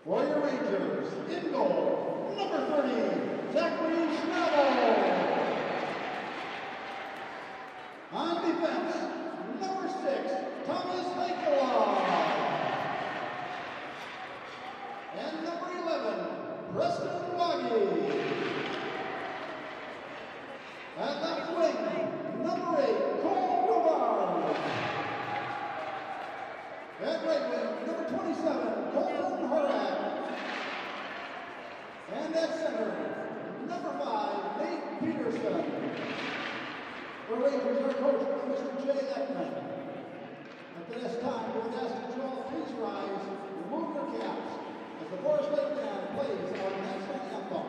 For your Rangers, in goal, number 30, Zachary Schnabel. On defense, number 6, Thomas Hakeloff. And number 11, Preston Waggy. At left wing, number 8, Cole Rovard. At right wing, number 27, Colton Horak. And at center, number 5, Nate Peterson. The Rangers are coached by Mr. Jay Ekman. At this time, we would ask that you all please rise, remove your caps, as the Forest Lake Band plays our national anthem.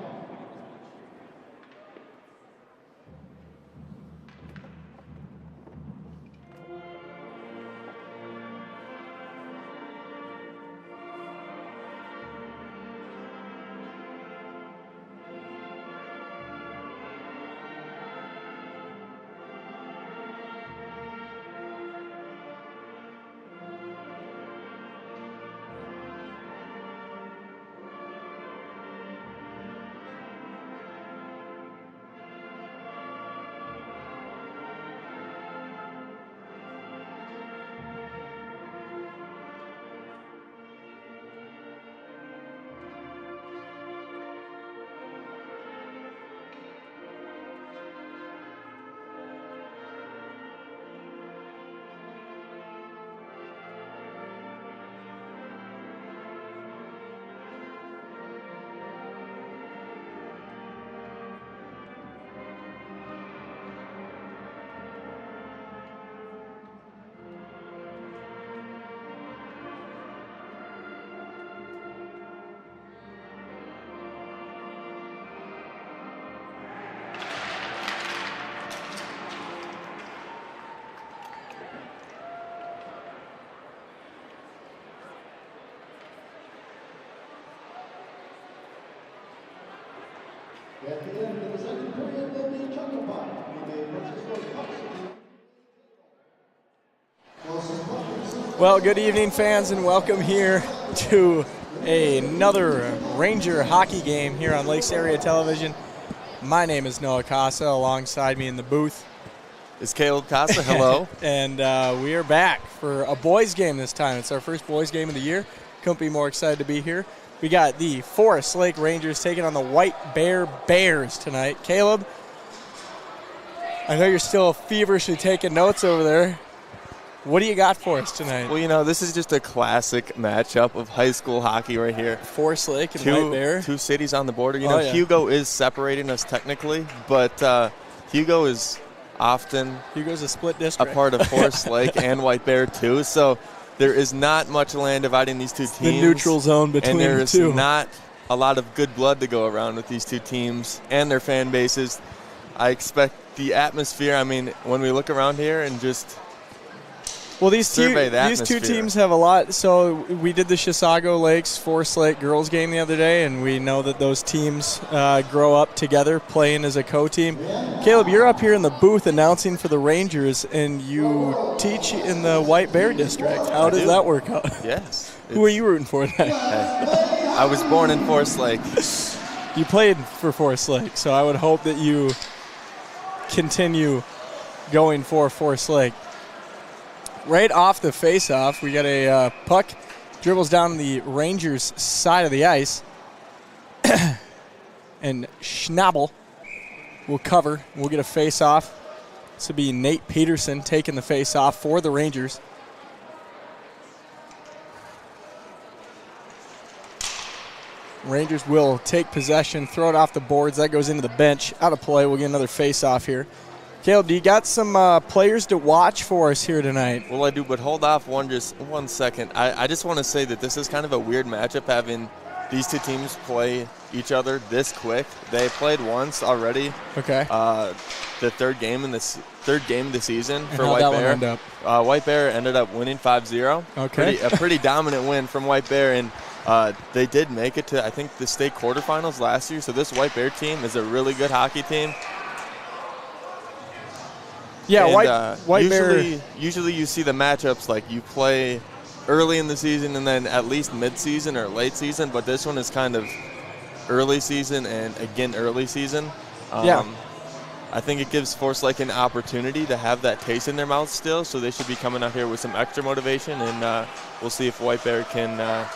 At the end of the second period, will be chuckle by Well, good evening, fans, and welcome here to another Ranger hockey game here on Lakes Area Television. My name is Noah Casa. Alongside me in the booth is Caleb Casa. Hello. And we are back for a boys game this time. It's our first boys game of the year. Couldn't be more excited to be here. We got the Forest Lake Rangers taking on the White Bear Bears tonight. Caleb, I know you're still feverishly taking notes over there. What do you got for us tonight? Well, you know, this is just a classic matchup of high school hockey right here. Forest Lake and White Bear. Two cities on the border. You know, Hugo is separating us technically, but Hugo is often Hugo's a split district. A part of Forest Lake and White Bear too. So there is not much land dividing these two teams. The neutral zone between the two. And there is not a lot of good blood to go around with these two teams and their fan bases. I expect the atmosphere, I mean, when we look around here and just these two teams have a lot. So we did the Chisago Lakes Forest Lake girls game the other day, and we know that those teams grow up together playing as a co-team. Caleb, you're up here in the booth announcing for the Rangers, and you teach in the White Bear District. How does that work out? Yes. Who are you rooting for tonight? I was born in Forest Lake. You played for Forest Lake, so I would hope that you continue going for Forest Lake. Right off the face-off, we got a puck, dribbles down the Rangers' side of the ice, and Schnabel will cover. We'll get a face-off. This will be Nate Peterson taking the face-off for the Rangers. Rangers will take possession, throw it off the boards. That goes into the bench. Out of play. We'll get another face-off here. Caleb, do you got some players to watch for us here tonight? Well, I do, but hold off just 1 second. I just want to say that this is kind of a weird matchup, having these two teams play each other this quick. They played once already. Okay. The third game of the season for How'd White that Bear. one end up? White Bear ended up winning 5-0. Okay. A pretty dominant win from White Bear, and they did make it to, I think, the state quarterfinals last year. So this White Bear team is a really good hockey team. Yeah, and, White Bear. Usually you see the matchups like you play early in the season and then at least mid-season or late season, but this one is kind of early season and again early season. Yeah. I think it gives Forest Lake an opportunity to have that taste in their mouth still, so they should be coming out here with some extra motivation, and we'll see if White Bear can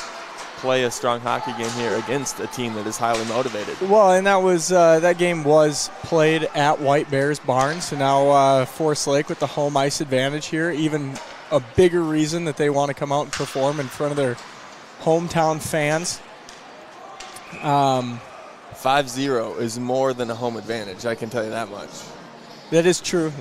play a strong hockey game here against a team that is highly motivated. Well, and that was that game was played at White Bear's barn, so now Forest Lake with the home ice advantage here, even a bigger reason that they want to come out and perform in front of their hometown fans. 5-0 is more than a home advantage, I can tell you that much. That is true.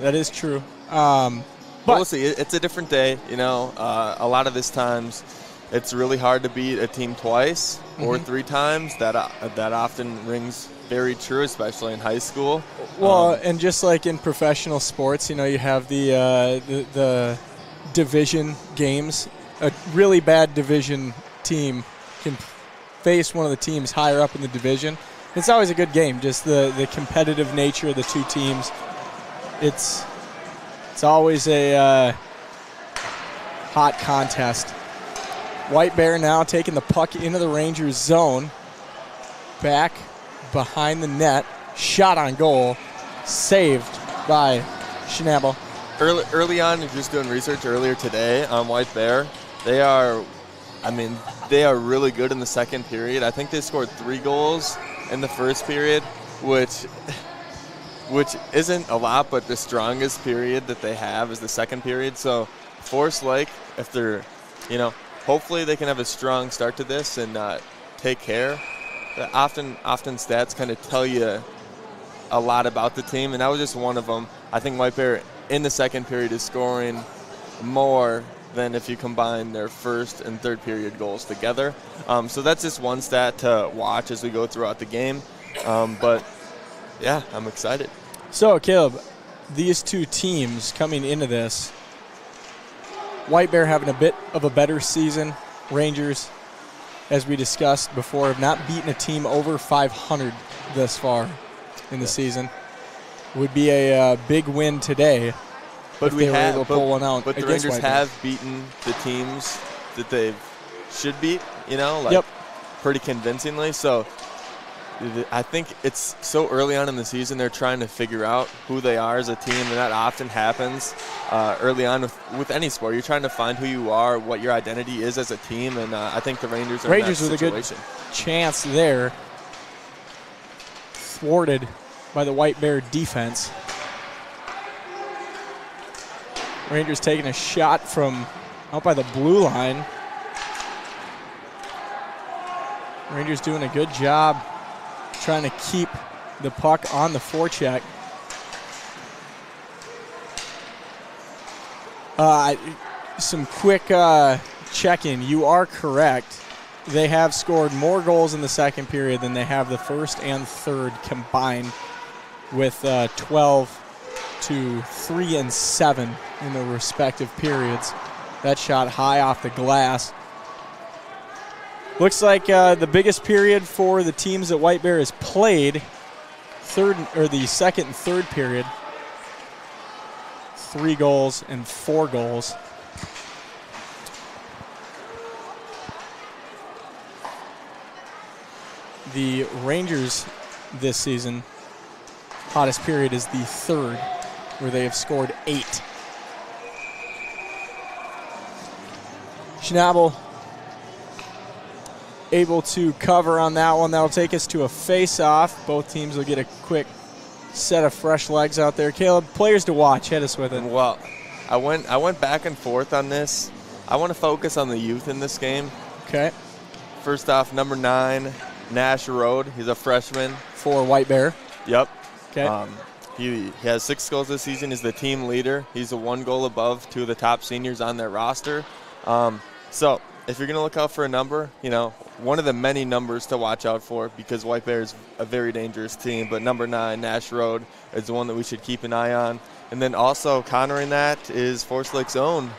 But we'll see. It's a different day. You know, a lot of this times it's really hard to beat a team twice or three times. That often rings very true, especially in high school. Well, and just like in professional sports, you know, you have the division games. A really bad division team can face one of the teams higher up in the division. It's always a good game, just the competitive nature of the two teams. It's always a hot contest. White Bear now taking the puck into the Rangers zone. Back behind the net. Shot on goal. Saved by Schnabel. Early on, just doing research earlier today on White Bear, they are really good in the second period. I think they scored 3 goals in the first period, which isn't a lot, but the strongest period that they have is the second period. So Forest Lake, if they're, hopefully they can have a strong start to this and take care. Often stats kind of tell you a lot about the team, and that was just one of them. I think White Bear in the second period is scoring more than if you combine their first and third period goals together. So that's just one stat to watch as we go throughout the game. But, yeah, I'm excited. So, Caleb, these two teams coming into this, White Bear having a bit of a better season. Rangers, as we discussed before, have not beaten a team over 500 thus far in the season. Would be a big win today. But we were able to pull one out. But the Rangers have beaten the teams that they should beat, pretty convincingly. So I think it's so early on in the season they're trying to figure out who they are as a team, and that often happens early on with any sport. You're trying to find who you are, what your identity is as a team, and I think the Rangers are in that situation. With a good chance there, thwarted by the White Bear defense. Rangers taking a shot from out by the blue line. Rangers doing a good job trying to keep the puck on the forecheck. Some quick check-in. You are correct. They have scored more goals in the second period than they have the first and third combined, with 12 to 3 and 7 in the respective periods. That shot high off the glass. Looks like the biggest period for the teams that White Bear has played, the second and third period, 3 goals and 4 goals. The Rangers this season, hottest period is the third, where they have scored 8. Schnabel able to cover on that one. That'll take us to a face-off. Both teams will get a quick set of fresh legs out there. Caleb, players to watch. Hit us with it. Well, I went back and forth on this. I want to focus on the youth in this game. Okay. First off, number 9, Nash Road. He's a freshman. For White Bear. Yep. Okay. He has 6 goals this season. He's the team leader. He's a 1 goal above 2 of the top seniors on their roster. So if you're going to look out for a number, one of the many numbers to watch out for, because White Bear is a very dangerous team, but number 9, Nash Road, is the one that we should keep an eye on. And then also countering that is Forest Lake's own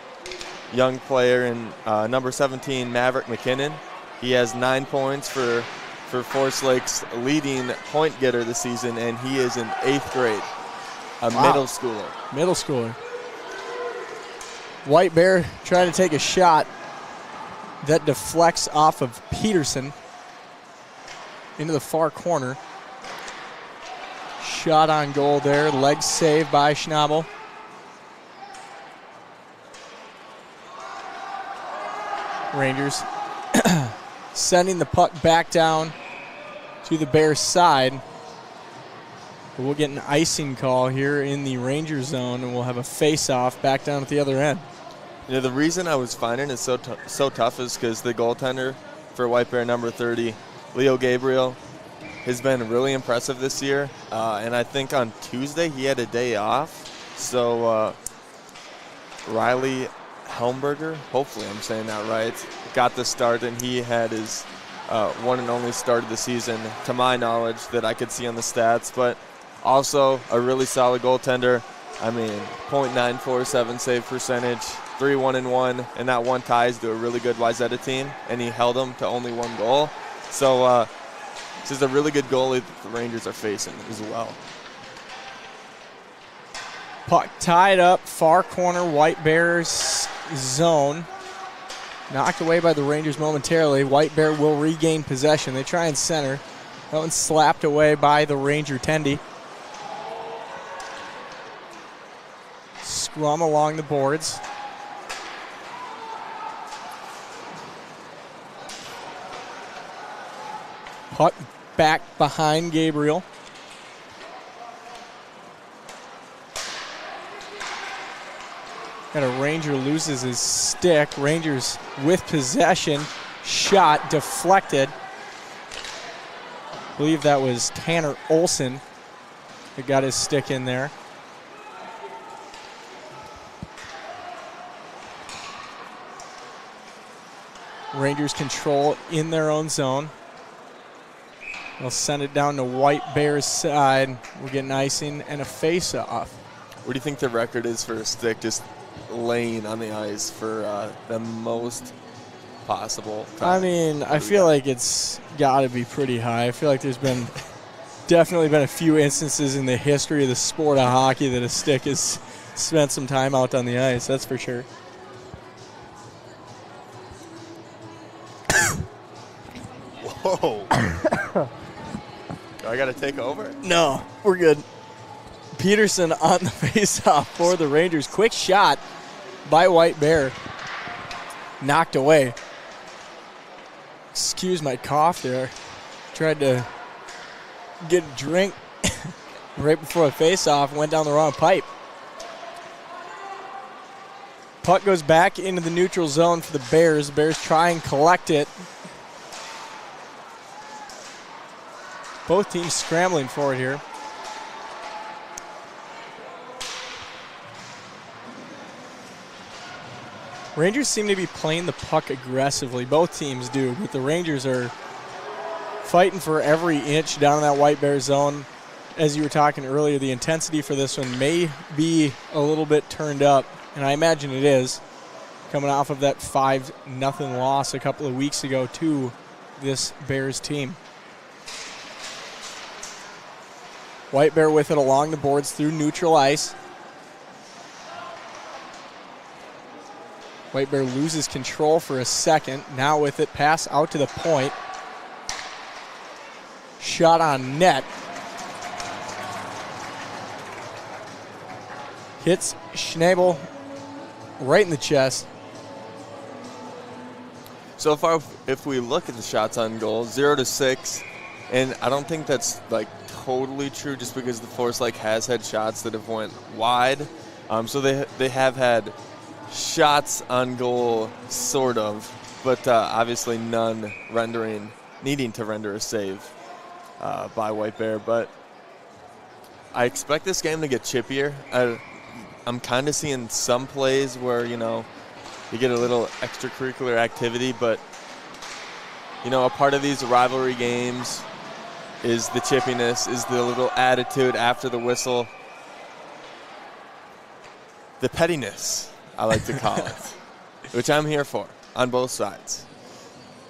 young player in number 17, Maverick McKinnon. He has 9 points for Forest Lake's leading point getter this season, and he is in 8th grade, middle schooler. Middle schooler. White Bear trying to take a shot that deflects off of Peterson into the far corner. Shot on goal there. Leg save by Schnabel. Rangers sending the puck back down to the Bears' side. But we'll get an icing call here in the Ranger zone, and we'll have a face-off back down at the other end. The reason I was finding it so tough is because the goaltender for White Bear, number 30, Leo Gabriel, has been really impressive this year. And I think on Tuesday he had a day off. So Riley Helmberger, hopefully I'm saying that right, got the start, and he had his one and only start of the season, to my knowledge, that I could see on the stats. But also a really solid goaltender. I mean, .947 save percentage, 3-1-1, and that one ties to a really good Wayzata team, and he held them to only 1 goal. So this is a really good goalie that the Rangers are facing as well. Puck tied up, far corner, White Bears zone. Knocked away by the Rangers momentarily. White Bear will regain possession. They try and center. That one's slapped away by the Ranger Tendy. Scrum along the boards. Puck back behind Gabriel. Got a Ranger loses his stick. Rangers with possession. Shot deflected. I believe that was Tanner Olson that got his stick in there. Rangers control in their own zone. They'll send it down to White Bear's side. We're getting icing and a face-off. What do you think the record is for a stick just laying on the ice for the most possible time? I mean, I feel like it's got to be pretty high. I feel like there's definitely been a few instances in the history of the sport of hockey that a stick has spent some time out on the ice. That's for sure. Whoa. Do I got to take over? No, we're good. Peterson on the face-off for the Rangers. Quick shot by White Bear. Knocked away. Excuse my cough there. Tried to get a drink right before a face-off. Went down the wrong pipe. Puck goes back into the neutral zone for the Bears. The Bears try and collect it. Both teams scrambling for it here. Rangers seem to be playing the puck aggressively. Both teams do, but the Rangers are fighting for every inch down in that White Bear zone. As you were talking earlier, the intensity for this one may be a little bit turned up, and I imagine it is, coming off of that 5-0 loss a couple of weeks ago to this Bears team. White Bear with it along the boards through neutral ice. White Bear loses control for a second. Now with it, pass out to the point. Shot on net. Hits Schnabel right in the chest. So far, if we look at the shots on goal, 0-6, and I don't think that's like totally true, just because the Forest Lake has had shots that have went wide. So they have had shots on goal, sort of, but obviously none needing to render a save by White Bear. But I expect this game to get chippier. I'm kind of seeing some plays where, you get a little extracurricular activity, but, a part of these rivalry games is the chippiness, is the little attitude after the whistle. The pettiness, I like to call it, which I'm here for on both sides.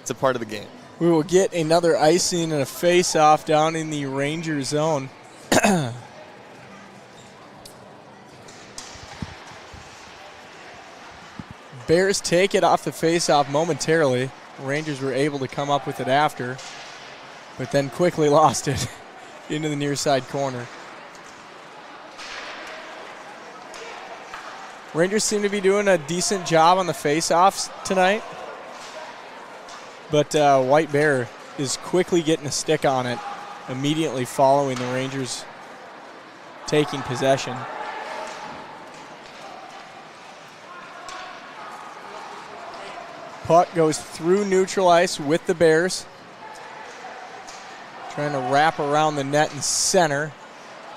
It's a part of the game. We will get another icing and a face-off down in the Ranger zone. Bears take it off the face-off momentarily. Rangers were able to come up with it after, but then quickly lost it into the near side corner. Rangers seem to be doing a decent job on the face-offs tonight, but White Bear is quickly getting a stick on it immediately following the Rangers taking possession. Puck goes through neutral ice with the Bears. Trying to wrap around the net and center.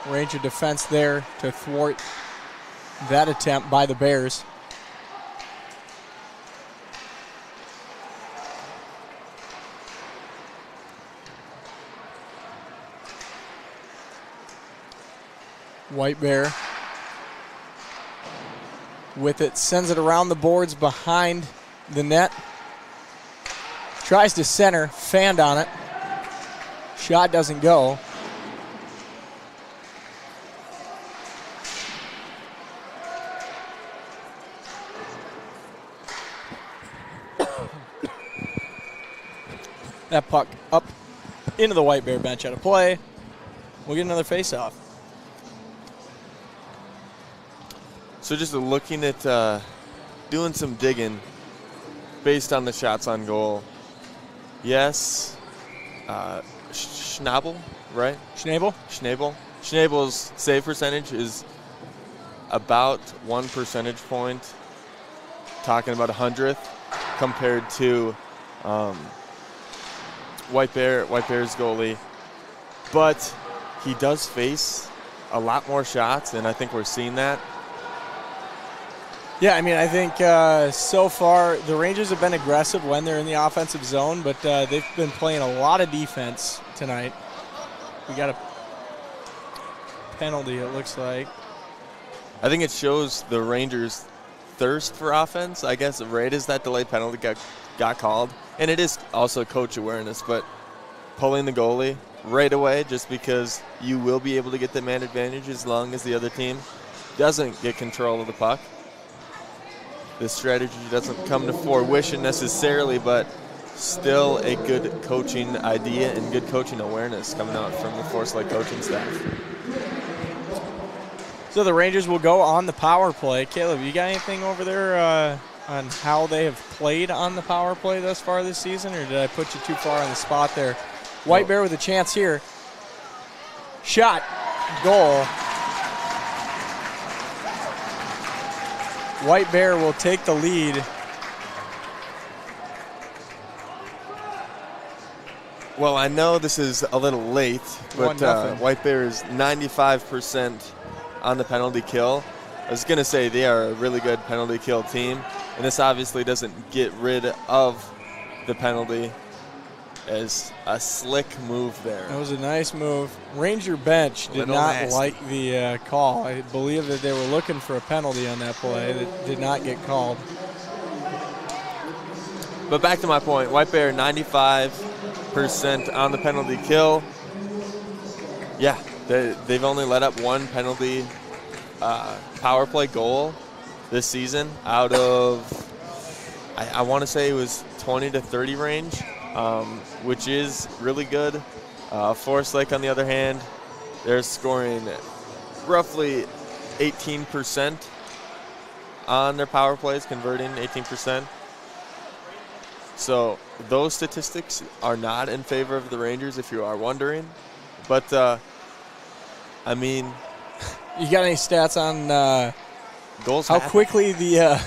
Ranger defense there to thwart that attempt by the Bears. White Bear with it, sends it around the boards behind the net. Tries to center, fanned on it. Shot doesn't go. That puck up into the White Bear bench out of play. We'll get another face-off. So just looking at doing some digging based on the shots on goal. Yes, Schnabel, right? Schnabel's save percentage is about 1 percentage point, talking about 100th, compared to White Bear's goalie. But he does face a lot more shots, and I think we're seeing that. Yeah, I think so far the Rangers have been aggressive when they're in the offensive zone, but they've been playing a lot of defense tonight. We got a penalty, it looks like. I think it shows the Rangers' thirst for offense, I guess, right as that delayed penalty got called. And it is also coach awareness, but pulling the goalie right away just because you will be able to get the man advantage as long as the other team doesn't get control of the puck. This strategy doesn't come to fruition necessarily, but still a good coaching idea and good coaching awareness coming out from the Force Lake coaching staff. So the Rangers will go on the power play. Caleb, you got anything over there on how they have played on the power play thus far this season, or did I put you too far on the spot there? White Bear with a chance here. Shot, goal. White Bear will take the lead. Well, I know this is a little late, but White Bear is 95% on the penalty kill. I was going to say they are a really good penalty kill team, and this obviously doesn't get rid of the penalty as a slick move there. That was a nice move. Ranger bench did not like the call. I believe that they were looking for a penalty on that play that did not get called. But back to my point, White Bear 95% on the penalty kill. Yeah, they've only let up one penalty power play goal this season out of, I want to say it was 20 to 30 range. Which is really good. Forest Lake, on the other hand, they're scoring roughly 18% on their power plays, converting 18%. So those statistics are not in favor of the Rangers, if you are wondering. But, I mean... You got any stats on goals? How quickly the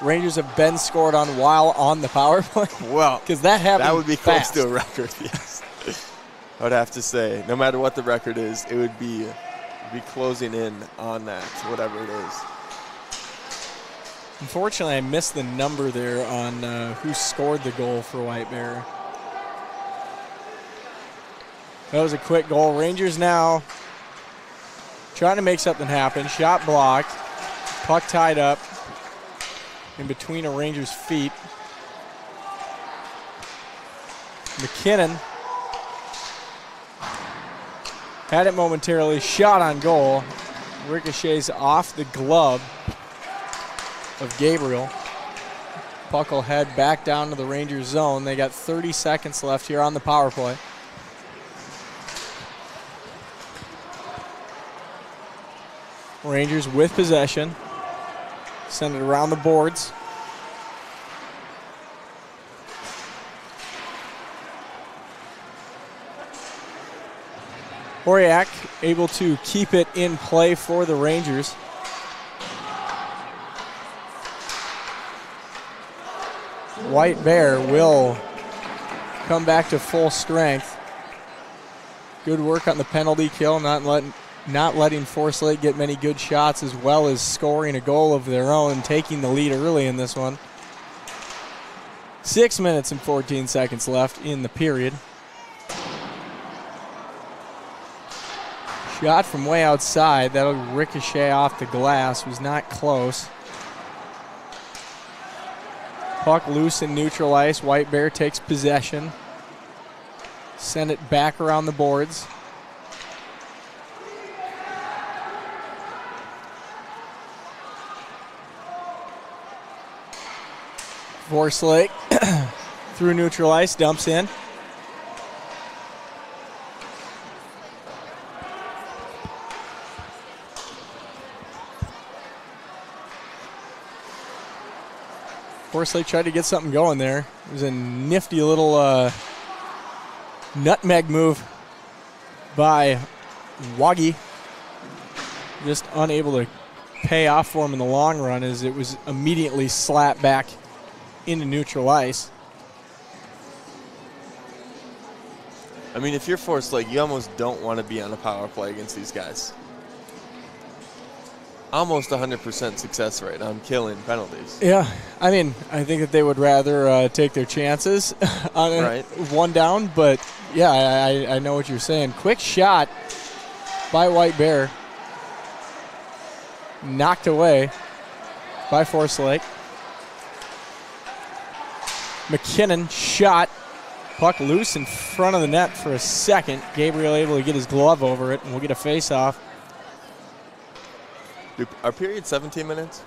Rangers have been scored on while on the power play? Well, because that would be fast. Close to a record, yes. I would have to say, no matter what the record is, it would be be closing in on that, whatever it is. Unfortunately, I missed the number there on who scored the goal for White Bear. That was a quick goal. Rangers now trying to make something happen. Shot blocked. Puck tied up in between a Rangers' feet. McKinnon had it momentarily. Shot on goal. Ricochets off the glove of Gabriel. Puck will head back down to the Rangers zone. They got 30 seconds left here on the power play. Rangers with possession. Send it around the boards. Horiak able to keep it in play for the Rangers. White Bear will come back to full strength. Good work on the penalty kill, not letting Forest Lake get many good shots, as well as scoring a goal of their own, taking the lead early in this one. 6 minutes and 14 seconds left in the period. Shot from way outside. That'll ricochet off the glass. Was not close. Puck loose in neutral ice. White Bear takes possession. Send it back around the boards. Forest Lake through neutral ice, dumps in. Forest Lake tried to get something going there. It was a nifty little nutmeg move by Waggy. Just unable to pay off for him in the long run, as it was immediately slapped back into neutral ice. I mean, if you're Forest Lake, you almost don't want to be on a power play against these guys. Almost 100% success rate on killing penalties. Yeah, I mean, I think that they would rather take their chances on one down, but yeah, I know what you're saying. Quick shot by White Bear. Knocked away by Forest Lake. McKinnon shot. Puck loose in front of the net for a second. Gabriel able to get his glove over it, and we'll get a face-off. Are periods 17 minutes?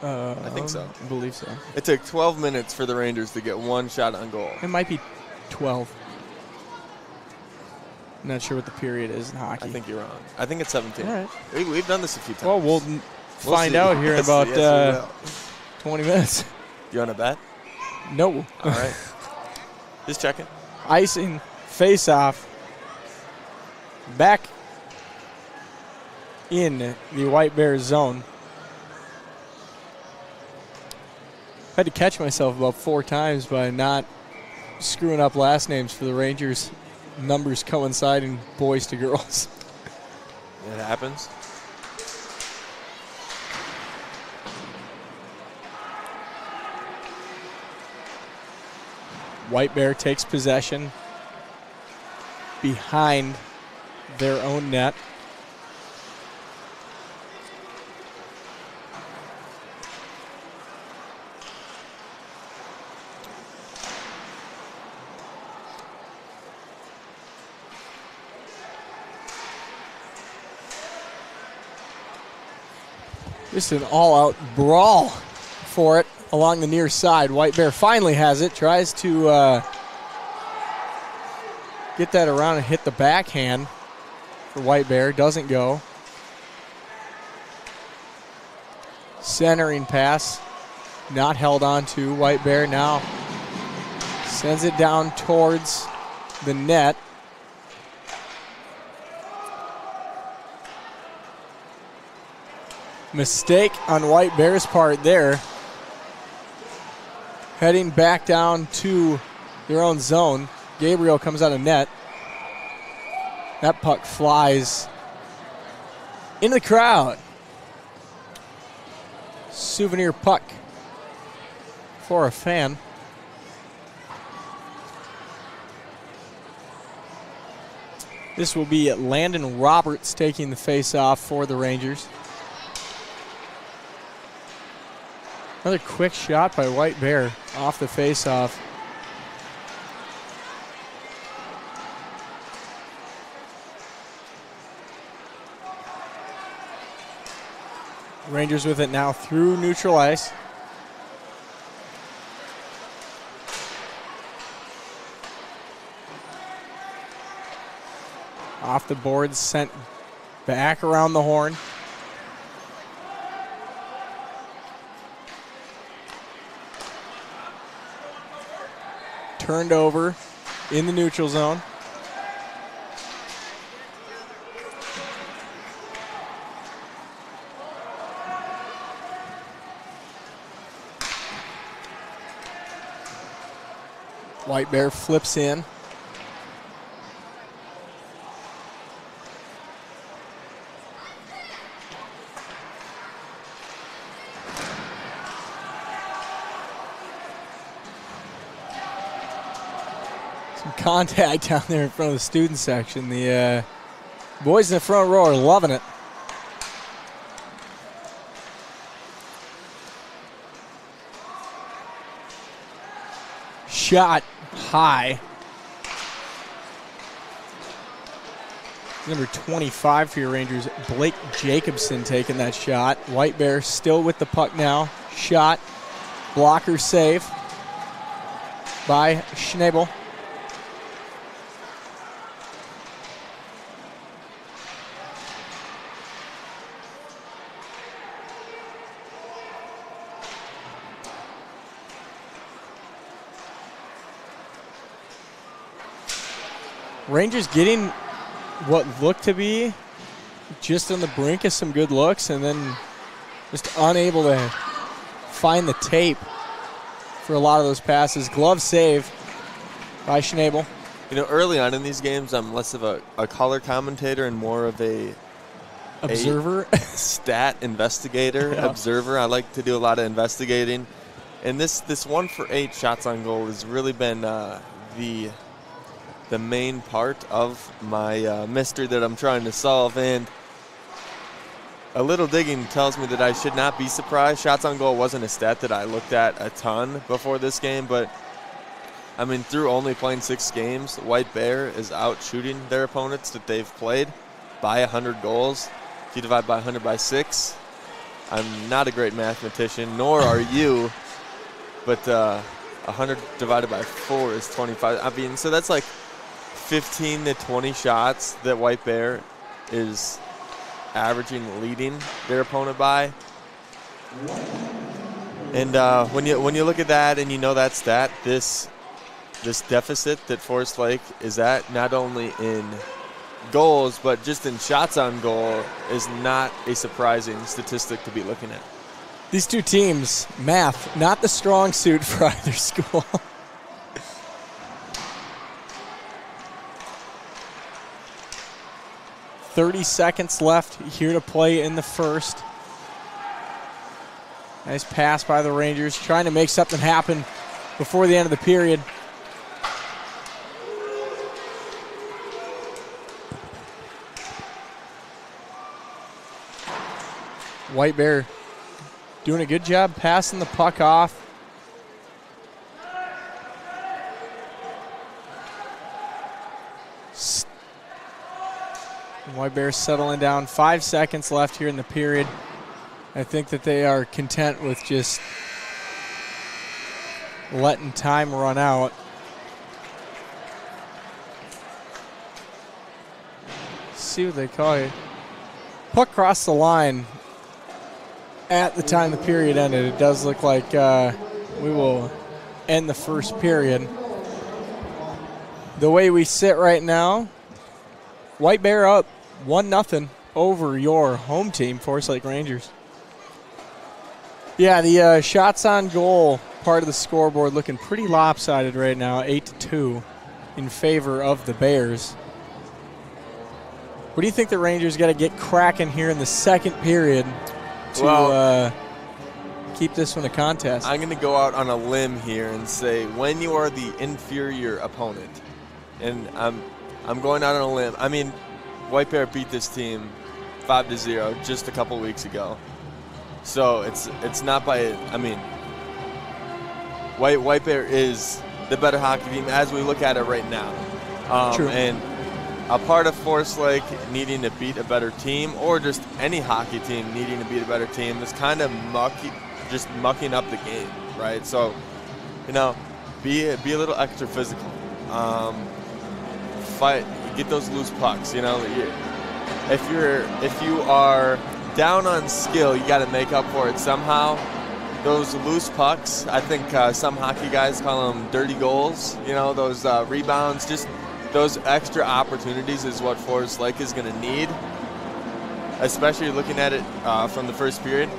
I think so. I believe so. It took 12 minutes for the Rangers to get one shot on goal. It might be 12. I'm not sure what the period is in hockey. I think you're wrong. I think it's 17. All right. We've done this a few times. Well, we'll find out here in about 20 minutes. You want to bet? No. All right. Just checking. Icing, face-off. Back in the White Bears zone. Had to catch myself about 4 times by not screwing up last names for the Rangers. Numbers coinciding boys to girls. It happens. White Bear takes possession behind their own net. Just an all-out brawl for it along the near side. White Bear finally has it. Tries to get that around and hit the backhand for White Bear. Doesn't go. Centering pass. Not held on to. White Bear now sends it down towards the net. Mistake on White Bear's part there. Heading back down to their own zone. Gabriel comes out of net. That puck flies into the crowd. Souvenir puck for a fan. This will be Landon Roberts taking the face-off for the Rangers. Another quick shot by White Bear off the face-off. Rangers with it now through neutral ice. Off the boards, sent back around the horn. Turned over in the neutral zone. White Bear flips in. Contact down there in front of the student section. The boys in the front row are loving it. Shot high. Number 25 for your Rangers, Blake Jacobson taking that shot. White Bear still with the puck now. Shot. Blocker save by Schnabel. Rangers getting what looked to be just on the brink of some good looks and then just unable to find the tape for a lot of those passes. Glove save by Schnabel. You know, early on in these games, I'm less of a color commentator and more of a observer, stat investigator, observer. I like to do a lot of investigating. And this 1-for-8 shots on goal has really been the main part of my mystery that I'm trying to solve. And a little digging tells me that I should not be surprised. Shots on goal wasn't a stat that I looked at a ton before this game, but I mean, through only playing 6 games, White Bear is out shooting their opponents that they've played by 100 goals. If you divide by 100 by 6, I'm not a great mathematician, nor are you, but 100 divided by 4 is 25. I mean, so that's like 15 to 20 shots that White Bear is averaging, leading their opponent by. And when you look at that and you know that stat, this deficit that Forest Lake is at, not only in goals but just in shots on goal, is not a surprising statistic to be looking at. These two teams, math, not the strong suit for either school. 30 seconds left here to play in the first. Nice pass by the Rangers, trying to make something happen before the end of the period. White Bear doing a good job passing the puck off. White Bear settling down. 5 seconds left here in the period. I think that they are content with just letting time run out. Let's see what they call it. Puck crossed the line at the time the period ended. It does look like we will end the first period. The way we sit right now, White Bear up 1-0 over your home team, Forest Lake Rangers. Yeah, the shots on goal part of the scoreboard looking pretty lopsided right now, 8-2 in favor of the Bears. What do you think the Rangers got to get cracking here in the second period to keep this one a contest? I'm going to go out on a limb here and say when you are the inferior opponent, and I'm going out on a limb. I mean, White Bear beat this team 5-0 just a couple weeks ago. So it's not by, I mean, White Bear is the better hockey team as we look at it right now. True. And a part of Forest Lake needing to beat a better team, or just any hockey team needing to beat a better team, is kind of mucking up the game, right? So, be a little extra physical. Fight, get those loose pucks. If you are down on skill, you got to make up for it somehow. Those loose pucks, I think some hockey guys call them dirty goals. Those rebounds, just those extra opportunities is what Forest Lake is going to need, especially looking at it from the first period.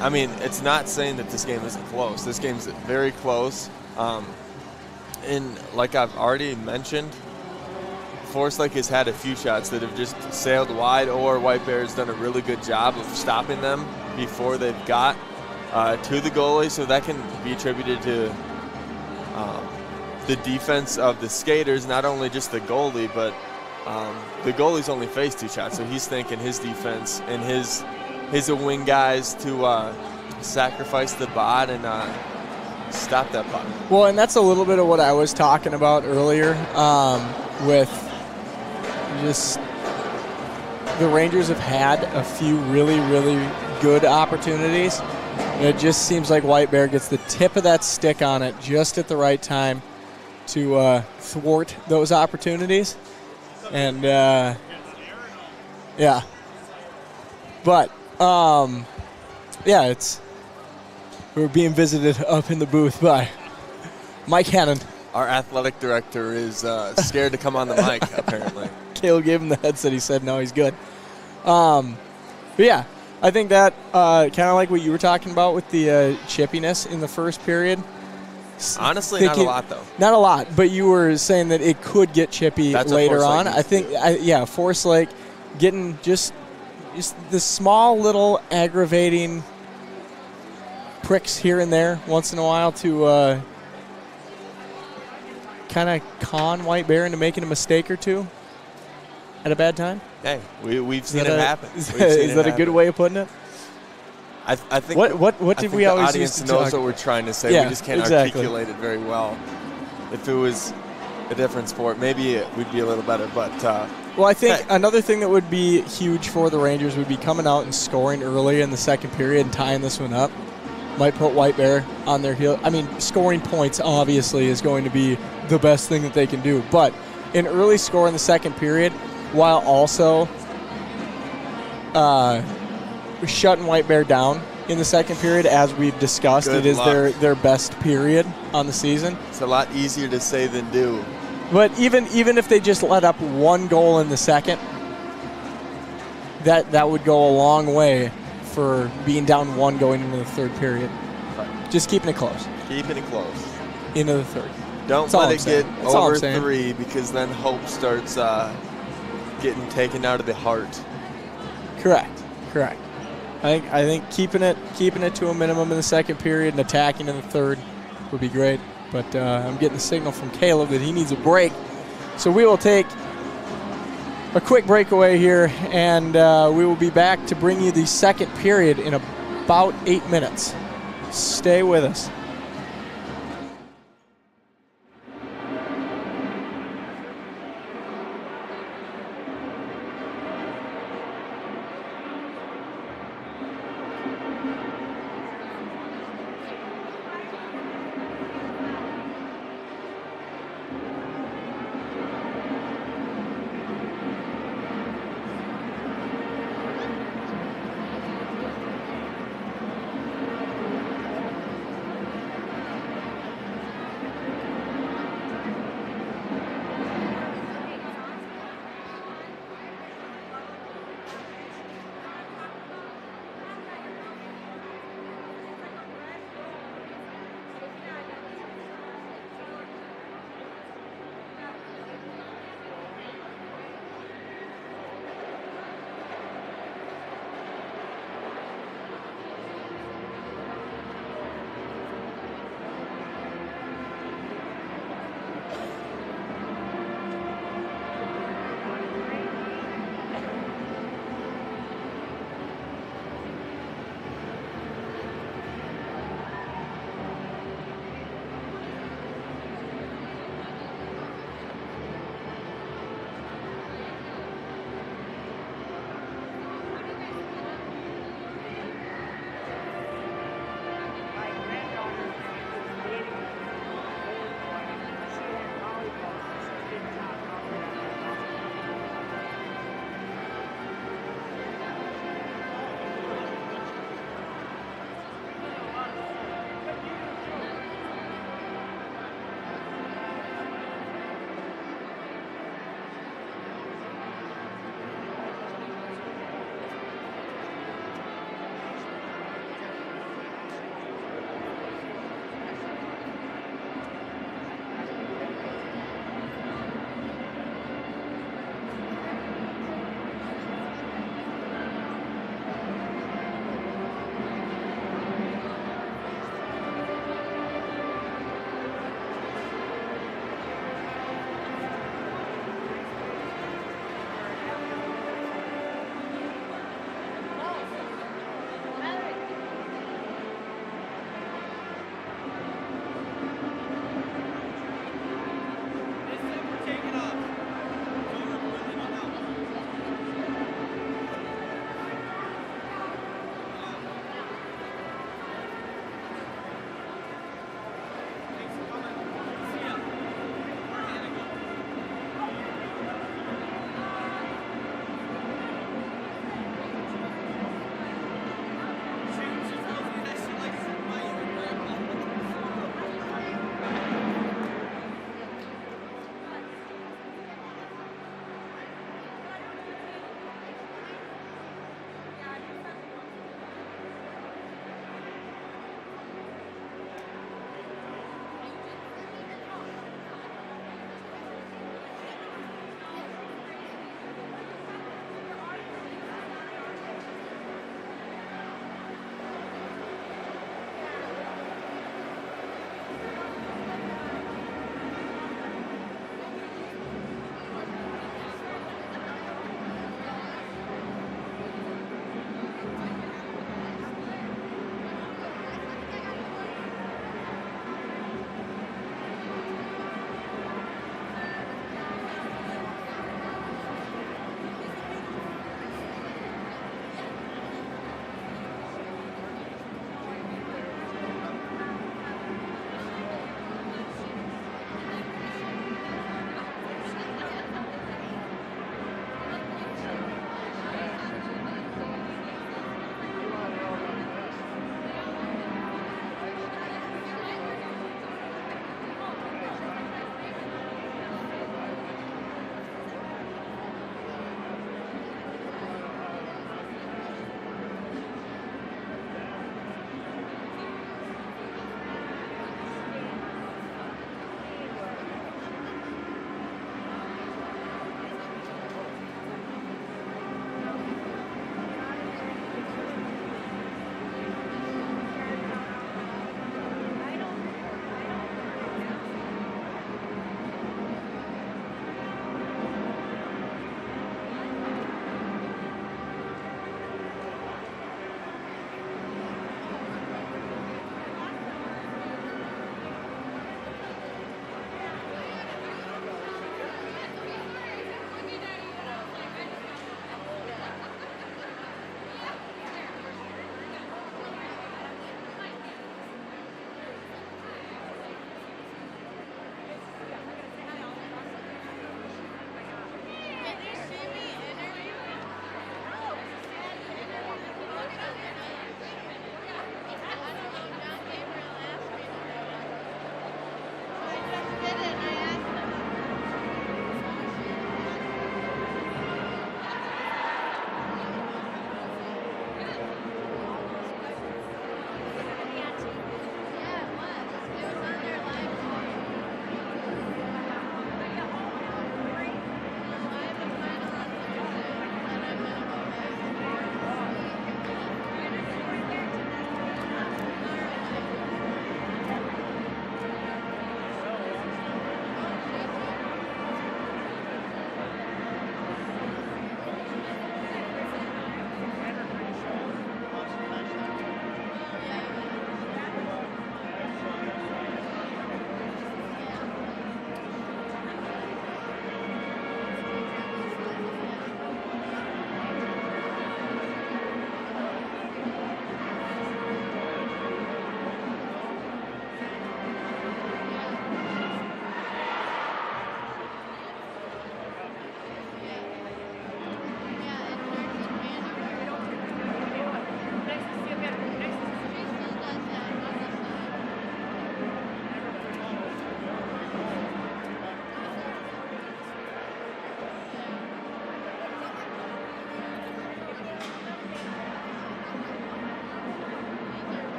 I mean, it's not saying that this game isn't close. This game's very close. And like I've already mentioned, Forest Lake has had a few shots that have just sailed wide, or White Bear has done a really good job of stopping them before they've got to the goalie. So that can be attributed to the defense of the skaters, not only just the goalie, but the goalie's only faced 2 shots. So he's thinking his defense and his wing guys to sacrifice the bot and stop that puck. Well, and that's a little bit of what I was talking about earlier with just the Rangers have had a few really, really good opportunities. And it just seems like White Bear gets the tip of that stick on it just at the right time to thwart those opportunities. And, yeah. But, we're being visited up in the booth by Mike Hannon. Our athletic director is scared to come on the mic, apparently. Caleb gave him the headset. He said, no, he's good. But, yeah, I think that kind of like what you were talking about with the chippiness in the first period. Honestly, not a lot, though. Not a lot, but you were saying that it could get chippy later on. I think, Forest Lake getting just the small little aggravating pricks here and there once in a while to kind of con White Bear into making a mistake or two at a bad time. Hey, we've seen it happen. Is that a good way of putting it? I think what did we always used to talk? Knows what we're trying to say. We just can't articulate it very well. If it was a different sport, maybe we'd be a little better. But well, I think another thing that would be huge for the Rangers would be coming out and scoring early in the second period and tying this one up. Might put White Bear on their heel. I mean, scoring points obviously is going to be the best thing that they can do. But an early score in the second period, while also shutting White Bear down in the second period, as we've discussed, it is their best period on the season. It's a lot easier to say than do. But even if they just let up one goal in the second, that would go a long way for being down one going into the third period. Right. Just keeping it close. Keeping it close. Into the third. Don't let it get over 3, because then hope starts getting taken out of the heart. Correct. I think keeping it to a minimum in the second period and attacking in the third would be great. But I'm getting a signal from Caleb that he needs a break. So we will take a quick breakaway here, and we will be back to bring you the second period in about 8 minutes. Stay with us.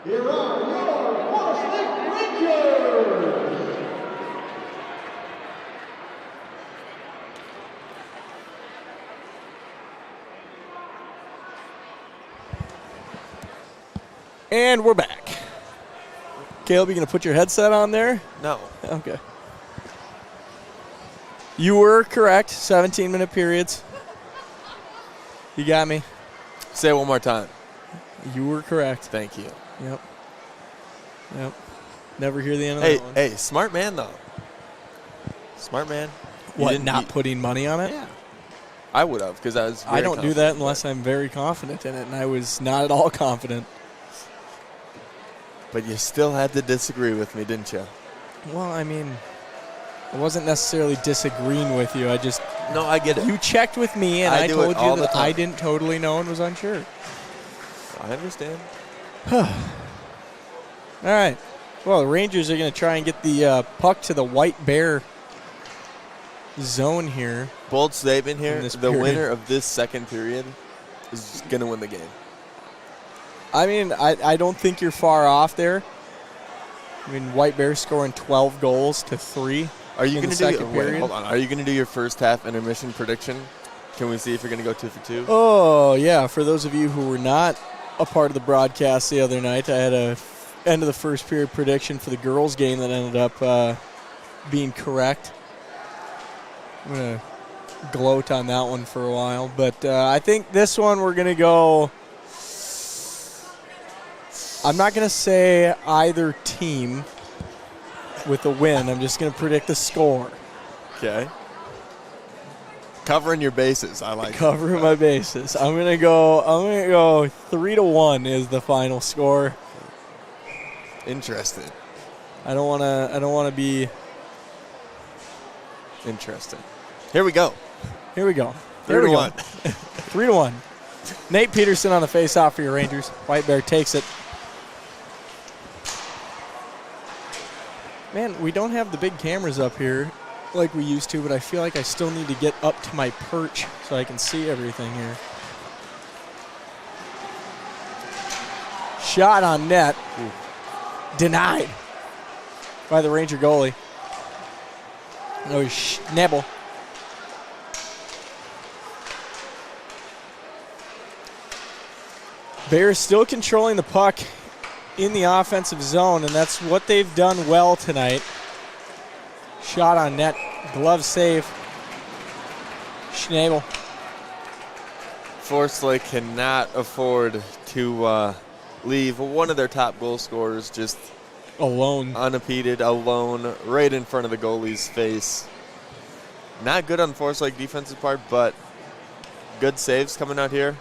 Here are your Varsity Rangers. And we're back. Caleb, you going to put your headset on there? No. Okay. You were correct. 17-minute periods. You got me. Say it one more time. You were correct. Thank you. Yep. Never hear the end of that one. Hey, smart man, though. Smart man. What, not putting money on it? Yeah. I would have, because I was very don't do that unless I'm very confident in it, and I was not at all confident. But you still had to disagree with me, didn't you? Well, I mean, I wasn't necessarily disagreeing with you. No, I get it. You checked with me, and I told you that I didn't totally know and was unsure. I understand. All right. Well, the Rangers are going to try and get the puck to the White Bear zone here. Bold statement here. The period. winner of this second period is going to win the game. I mean, I don't think you're far off there. I mean, White Bear scoring 12 goals to 3. Are you going to hold on. Are you going to do your first half intermission prediction? Can we see if you're going to go 2 for 2? Oh, yeah. For those of you who were not a part of the broadcast the other night, I had a end of the first period prediction for the girls' game that ended up being correct. I'm going to gloat on that one for a while. But I think this one we're going to go – I'm not going to say either team with a win. I'm just going to predict the score. Okay. Covering your bases. I like covering my bases. I'm going to go 3-1 is the final score. Interesting. I don't want to be interesting. Here we go. 3-1. 3-1. Nate Peterson on the face-off for your Rangers. White Bear takes it. Man, we don't have the big cameras up here like we used to, but I feel like I still need to get up to my perch so I can see everything here. Shot on net. Ooh. Denied by the Ranger goalie. No, Schnabel. Bears still controlling the puck in the offensive zone, and that's what they've done well tonight. Shot on net, glove save. Schnabel. Forest Lake cannot afford to leave one of their top goal scorers just alone, unimpeded, alone, right in front of the goalie's face. Not good on Forest Lake defensive part, but good saves coming out here.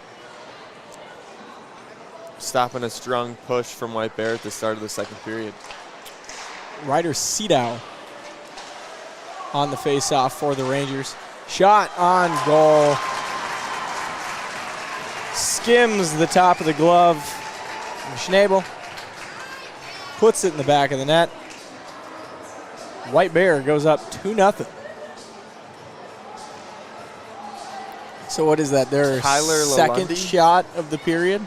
Stopping a strong push from White Bear at the start of the second period. Ryder Sedow on the face-off for the Rangers. Shot on goal. Skims the top of the glove. Schnabel puts it in the back of the net. White Bear goes up 2-0. So what is that? Their second shot of the period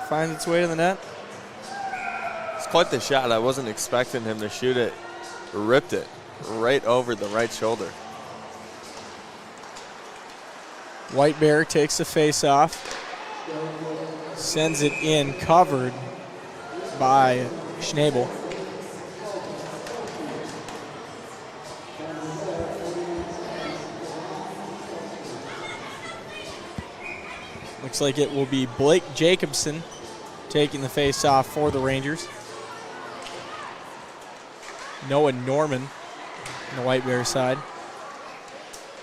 finds its way to the net. It's quite the shot. I wasn't expecting him to shoot it. Ripped it right over the right shoulder. White Bear takes the face-off. Sends it in, covered by Schnabel. Looks like it will be Blake Jacobson taking the face-off for the Rangers. Noah Norman on the White Bear side.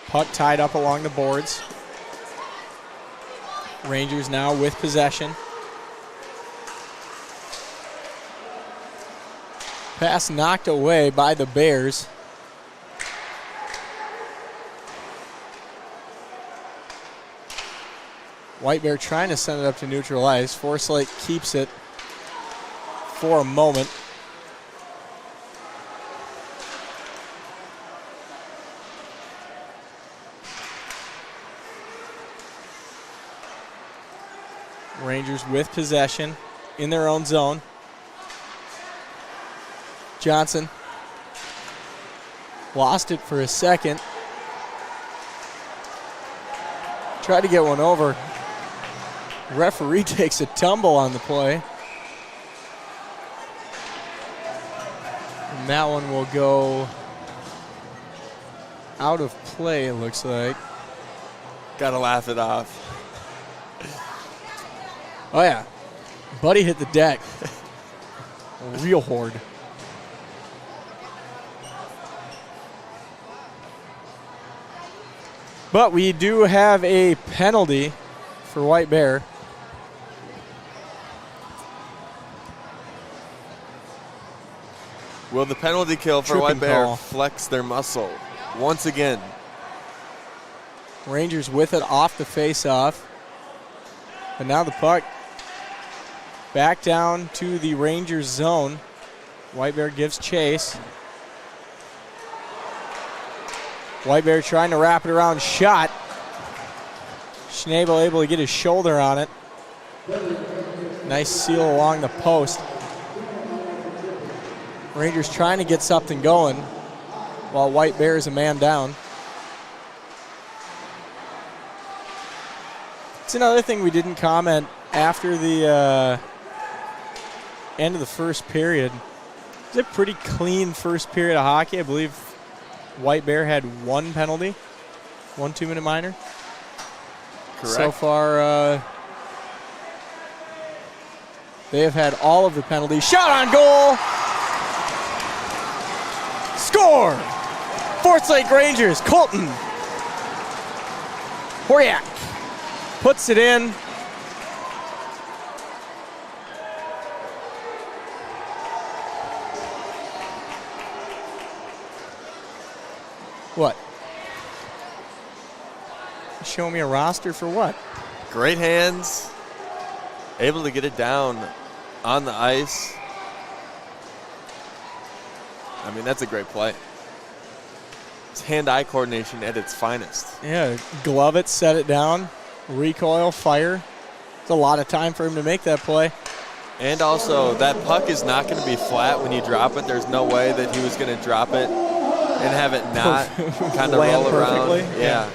Puck tied up along the boards. Rangers now with possession. Pass knocked away by the Bears. White Bear trying to send it up to neutral ice. Forest Lake keeps it for a moment. Rangers with possession in their own zone. Johnson lost it for a second. Tried to get one over. Referee takes a tumble on the play. And that one will go out of play, it looks like. Gotta laugh it off. Oh, yeah. Buddy hit the deck. A real horde. But we do have a penalty for White Bear. Will the penalty kill for White Bear flex their muscle once again? Rangers with it off the face-off. But now the puck back down to the Rangers zone. White Bear gives chase. White Bear trying to wrap it around, shot. Schnabel able to get his shoulder on it. Nice seal along the post. Rangers trying to get something going while White Bear is a man down. It's another thing we didn't comment after the end of the first period. It was a pretty clean first period of hockey. I believe White Bear had one penalty, 1 2-minute minor. Correct. So far, they have had all of the penalties. Shot on goal! Score! Forest Lake Rangers, Colton Horyak puts it in. What? Show me a roster for what? Great hands. Able to get it down on the ice. I mean, that's a great play. It's hand-eye coordination at its finest. Yeah, glove it, set it down, recoil, fire. It's a lot of time for him to make that play. And also, that puck is not going to be flat when you drop it. There's no way that he was going to drop it and have it not kind of roll around. Perfectly. Yeah.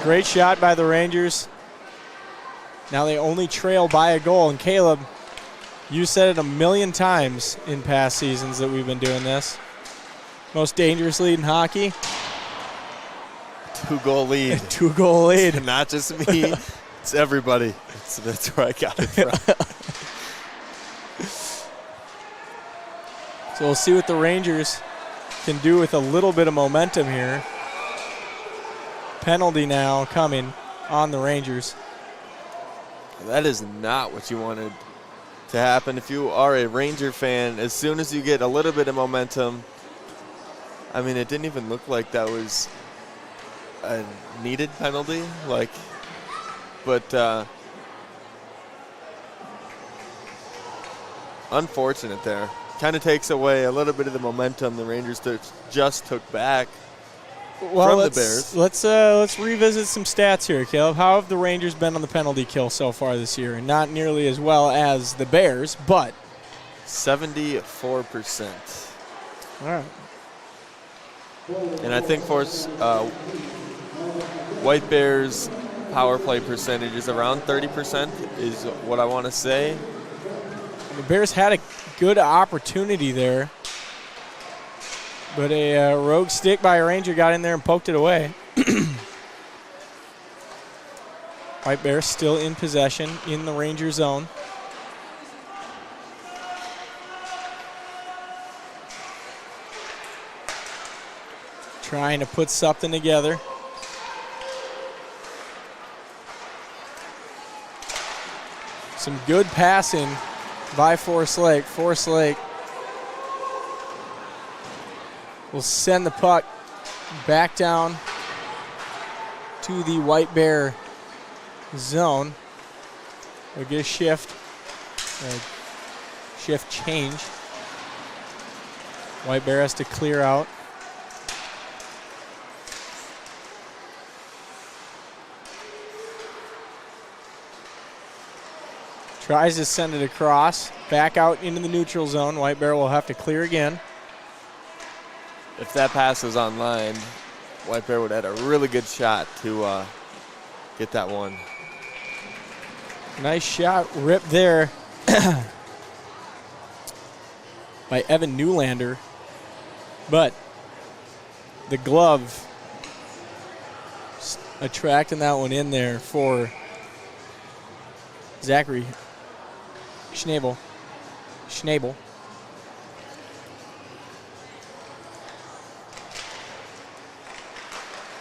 Great shot by the Rangers. Now they only trail by a goal. And Caleb, you said it a million times in past seasons that we've been doing this. Most dangerous lead in hockey. 2-goal lead. 2-goal lead. Not just me. It's everybody. So that's where I got it from. So we'll see what the Rangers can do with a little bit of momentum here. Penalty now coming on the Rangers. That is not what you wanted to happen. If you are a Ranger fan, as soon as you get a little bit of momentum, I mean, it didn't even look like that was a needed penalty. But unfortunate there. Kind of takes away a little bit of the momentum the Rangers just took back from the Bears. Let's revisit some stats here, Caleb. How have the Rangers been on the penalty kill so far this year? And not nearly as well as the Bears, but 74%. All right. And I think for White Bears' power play percentage is around 30% is what I want to say. The Bears had a good opportunity there, but a rogue stick by a Ranger got in there and poked it away. White Bears still in possession in the Ranger zone. Trying to put something together. Some good passing by Forest Lake. Forest Lake will send the puck back down to the White Bear zone. We'll get a shift change. White Bear has to clear out. Tries to send it across. Back out into the neutral zone. White Bear will have to clear again. If that pass was online, White Bear would have had a really good shot to get that one. Nice shot ripped there by Evan Newlander. But the glove attracting that one in there for Zachary Schnabel.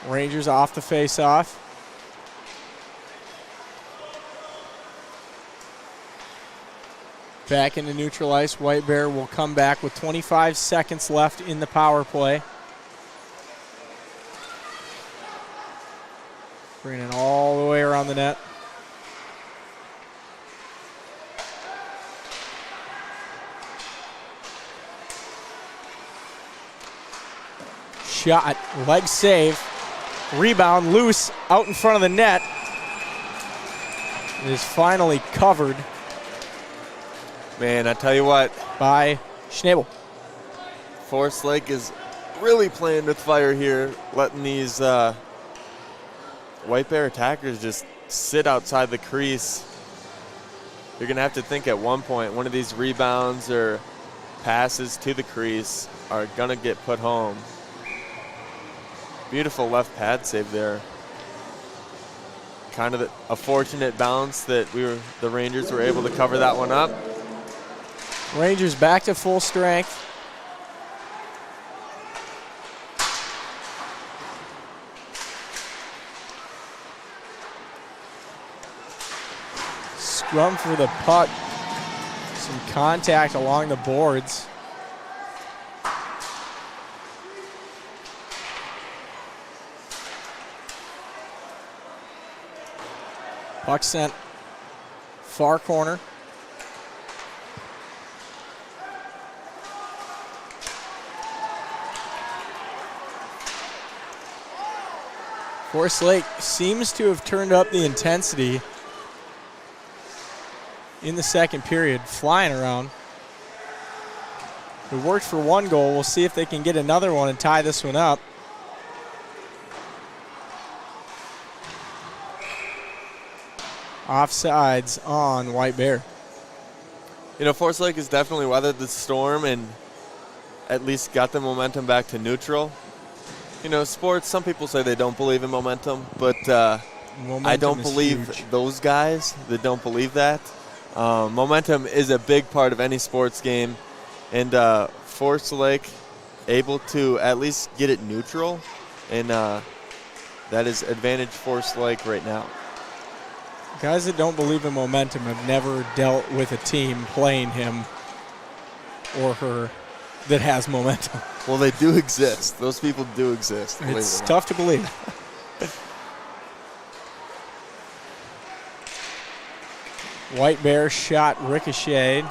Rangers off the face-off. Back into neutral ice. White Bear will come back with 25 seconds left in the power play. Bringing it all the way around the net. Shot, leg save, rebound, loose, out in front of the net. It is finally covered. Man, I tell you what. By Schnabel. Forest Lake is really playing with fire here, letting these White Bear attackers just sit outside the crease. You're going to have to think at one point one of these rebounds or passes to the crease are going to get put home. Beautiful left pad save there. Kind of a fortunate bounce that the Rangers were able to cover that one up. Rangers back to full strength. Scrum for the puck. Some contact along the boards. Puck sent far corner. Forest Lake seems to have turned up the intensity in the second period, flying around. It worked for one goal. We'll see if they can get another one and tie this one up. Offsides on White Bear. You know, Forest Lake has definitely weathered the storm and at least got the momentum back to neutral. You know, sports, some people say they don't believe in momentum, but I don't believe those guys that don't believe that. Momentum is a big part of any sports game, and Forest Lake able to at least get it neutral, and that is advantage Forest Lake right now. Guys that don't believe in momentum have never dealt with a team playing him or her that has momentum. Well, they do exist. Those people do exist. It's tough to believe. White Bear shot ricocheted.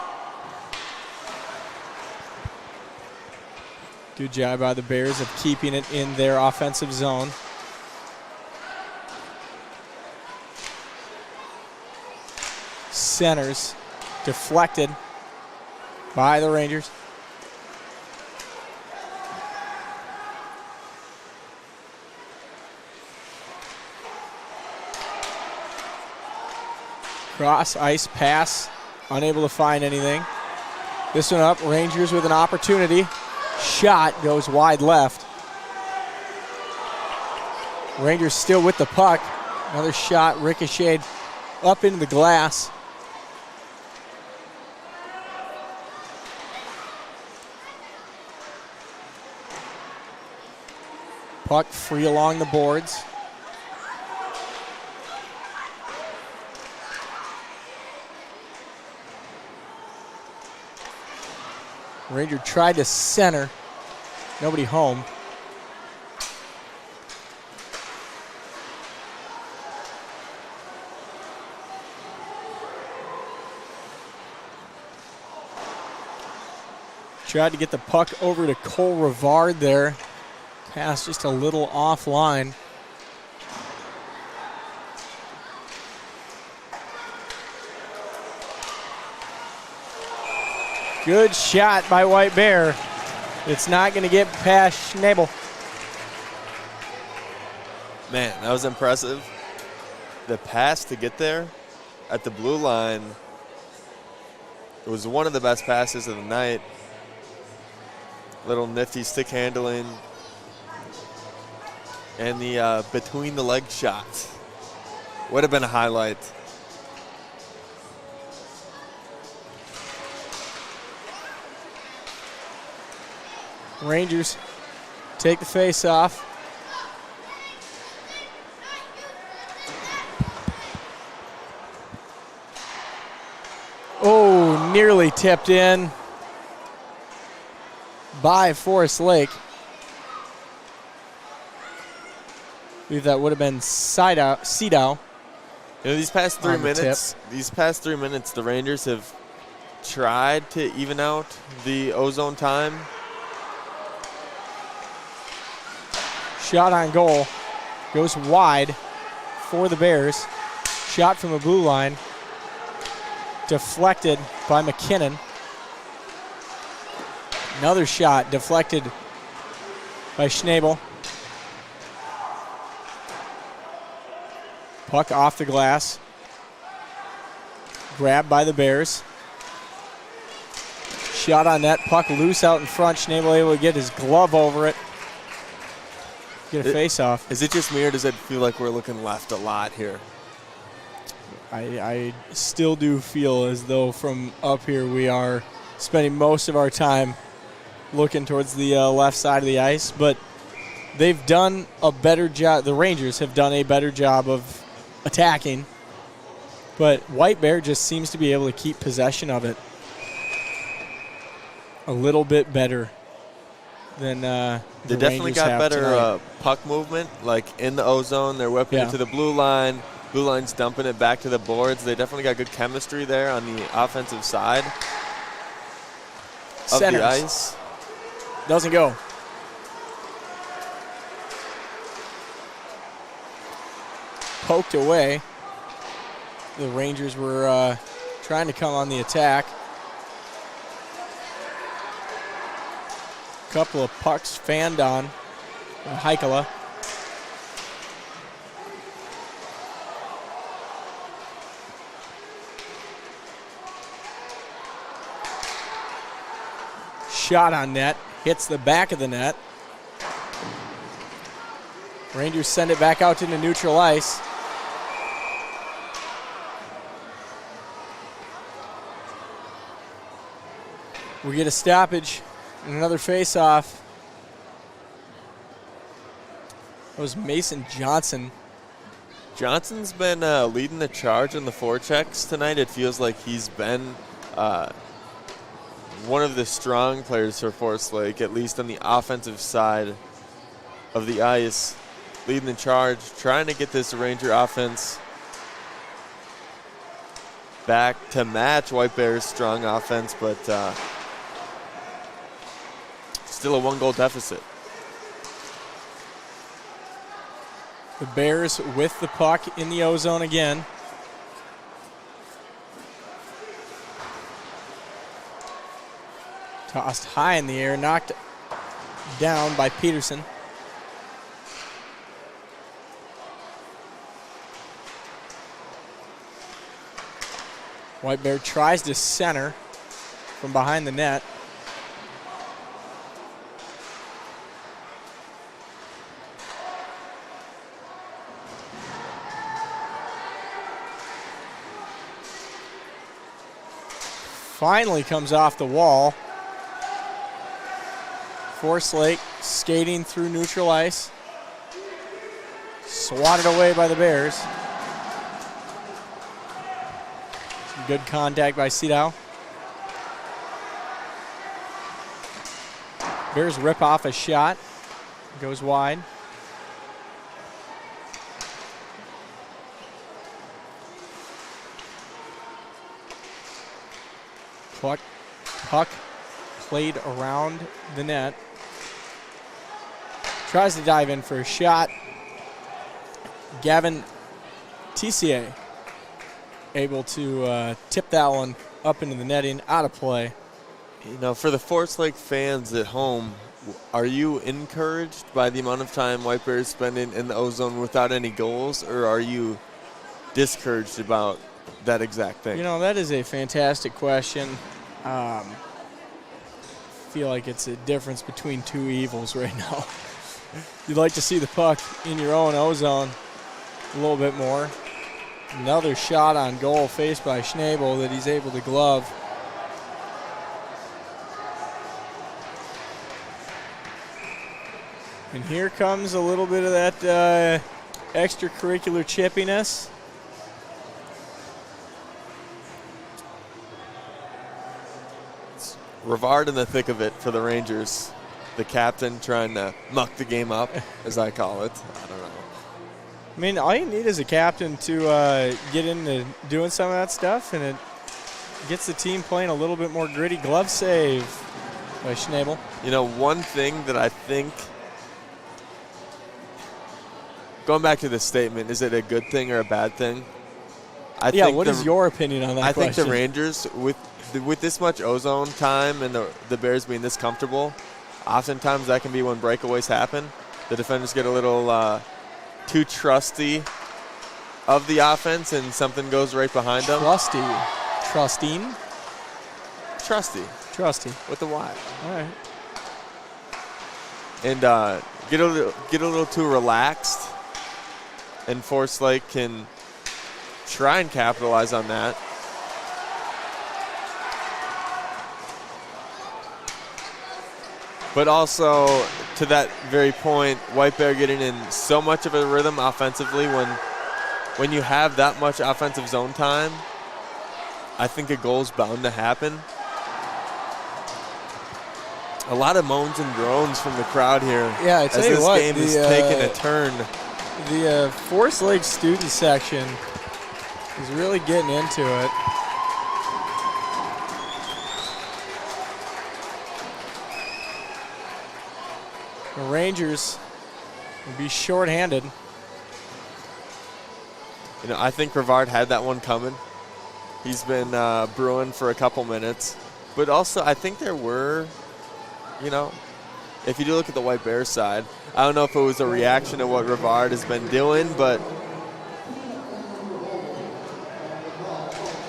Good job by the Bears of keeping it in their offensive zone. Centers deflected by the Rangers. Cross ice pass, unable to find anything. This one up, Rangers with an opportunity. Shot goes wide left. Rangers still with the puck. Another shot ricocheted up into the glass. Puck free along the boards. Ranger tried to center. Nobody home. Tried to get the puck over to Cole Rivard there. Pass just a little offline. Good shot by White Bear. It's not going to get past Schnabel. Man, that was impressive. The pass to get there at the blue line, it was one of the best passes of the night. Little nifty stick handling. And the between the leg shot would have been a highlight. Rangers take the face off. Oh, nearly tipped in by Forest Lake. I believe that would have been Seedow. You know, these past 3 minutes, the Rangers have tried to even out the ozone time. Shot on goal. Goes wide for the Bears. Shot from the blue line. Deflected by McKinnon. Another shot deflected by Schnabel. Puck off the glass. Grabbed by the Bears. Shot on net. Puck loose out in front. Schnabel able to get his glove over it. Get a face-off. Is it just me, or does it feel like we're looking left a lot here? I still do feel as though from up here we are spending most of our time looking towards the left side of the ice, but they've done a better job. The Rangers have done a better job of attacking, but White Bear just seems to be able to keep possession of it a little bit better than they definitely got better puck movement, like in the ozone. They're whipping it to the blue line. Blue line's dumping it back to the boards. They definitely got good chemistry there on the offensive side of the ice. Doesn't go. Poked away. The Rangers were trying to come on the attack. Couple of pucks fanned on Heikkila. Shot on net, hits the back of the net. Rangers send it back out into neutral ice. We get a stoppage and another face-off. That was Mason Johnson. Johnson's been leading the charge in the forechecks tonight. It feels like he's been one of the strong players for Forest Lake, at least on the offensive side of the ice. Leading the charge, trying to get this Ranger offense back to match White Bear's strong offense, but still a one-goal deficit. The Bears with the puck in the ozone again. Tossed high in the air, knocked down by Peterson. White Bear tries to center from behind the net. Finally comes off the wall. Forest Lake skating through neutral ice. Swatted away by the Bears. Some good contact by Seedow. Bears rip off a shot. Goes wide. Puck played around the net. Tries to dive in for a shot. Gavin Tissier able to tip that one up into the netting, out of play. You know, for the Forest Lake fans at home, are you encouraged by the amount of time White Bears spending in the O-Zone without any goals, or are you discouraged about that exact thing? You know, that is a fantastic question. Feel like it's a difference between two evils right now. You'd like to see the puck in your own O-Zone a little bit more. Another shot on goal faced by Schnabel that he's able to glove. And here comes a little bit of that extracurricular chippiness. Rivard in the thick of it for the Rangers. The captain trying to muck the game up, as I call it. I don't know. I mean, all you need is a captain to get into doing some of that stuff, and it gets the team playing a little bit more gritty. Glove save by Schnabel. You know, one thing that I think, going back to this statement, is it a good thing or a bad thing? What is your opinion on that question? I think the Rangers, with this much O-Zone time and the Bears being this comfortable, oftentimes that can be when breakaways happen. The defenders get a little too trusty of the offense and something goes right behind them. Trusty with a Y. All right. And get a little too relaxed, and Forest Lake can try and capitalize on that. But also, to that very point, White Bear getting in so much of a rhythm offensively. When you have that much offensive zone time, I think a goal's bound to happen. A lot of moans and groans from the crowd here. Yeah, I tell you what, this game is taking a turn. The Forest Lake student section is really getting into it. The Rangers will be shorthanded. You know, I think Rivard had that one coming. He's been brewing for a couple minutes. But also, I think there were, you know, if you do look at the White Bears side, I don't know if it was a reaction to what Rivard has been doing, but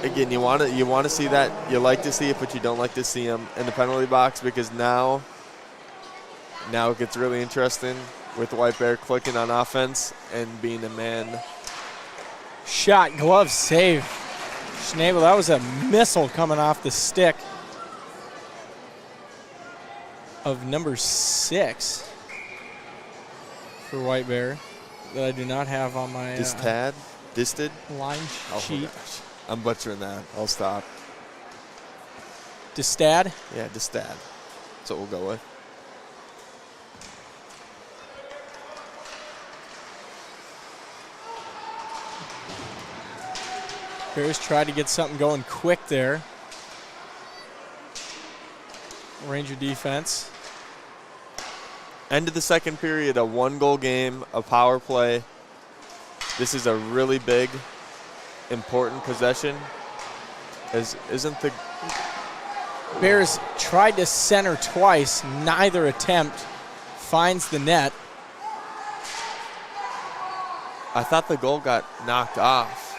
again, you want to see that. You like to see it, but you don't like to see him in the penalty box, because now it gets really interesting with the White Bear clicking on offense and being a man. Shot, glove, save. Schnabel, that was a missile coming off the stick of number 6 for White Bear that I do not have on my Disted line sheet. Gosh. I'm butchering that. I'll stop. Distad? Yeah, Distad. That's what we'll go with. Bears tried to get something going quick there. Ranger defense. End of the second period, a 1-goal game, a power play. This is a really big, important possession. Isn't the Bears tried to center twice. Neither attempt finds the net. I thought the goal got knocked off.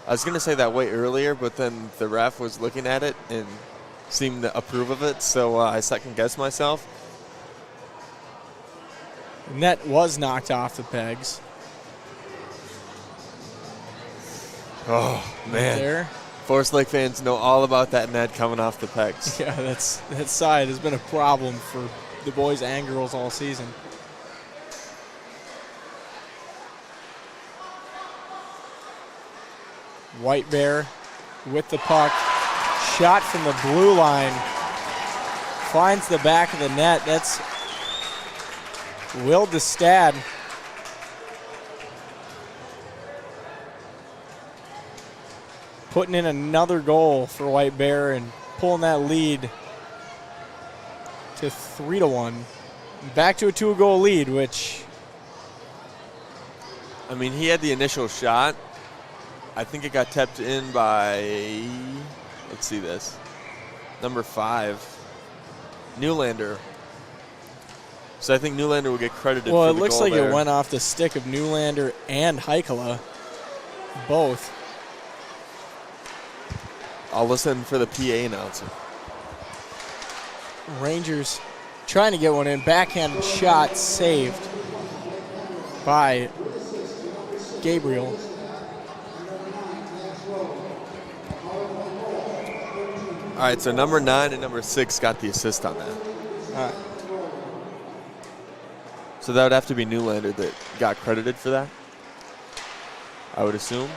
I was going to say that way earlier, but then the ref was looking at it and seemed to approve of it, so I second-guessed myself. The net was knocked off the pegs. Oh, man. Right there. Forest Lake fans know all about that net coming off the pegs. Yeah, that side has been a problem for the boys and girls all season. White Bear with the puck. Shot from the blue line. Finds the back of the net. That's Will Distad. Putting in another goal for White Bear and pulling that lead to 3-1. Back to a 2-goal lead, which, I mean, he had the initial shot. I think it got tapped in by Let's see this. Number 5, Newlander. So I think Newlander will get credited for the goal. Well, it looks like there. it went off the stick of Newlander and Heikkila, both. I'll listen for the PA announcer. Rangers trying to get one in. Backhanded shot saved by Gabriel. All right, so number 9 and number 6 got the assist on that. All right. So that would have to be Newlander that got credited for that, I would assume.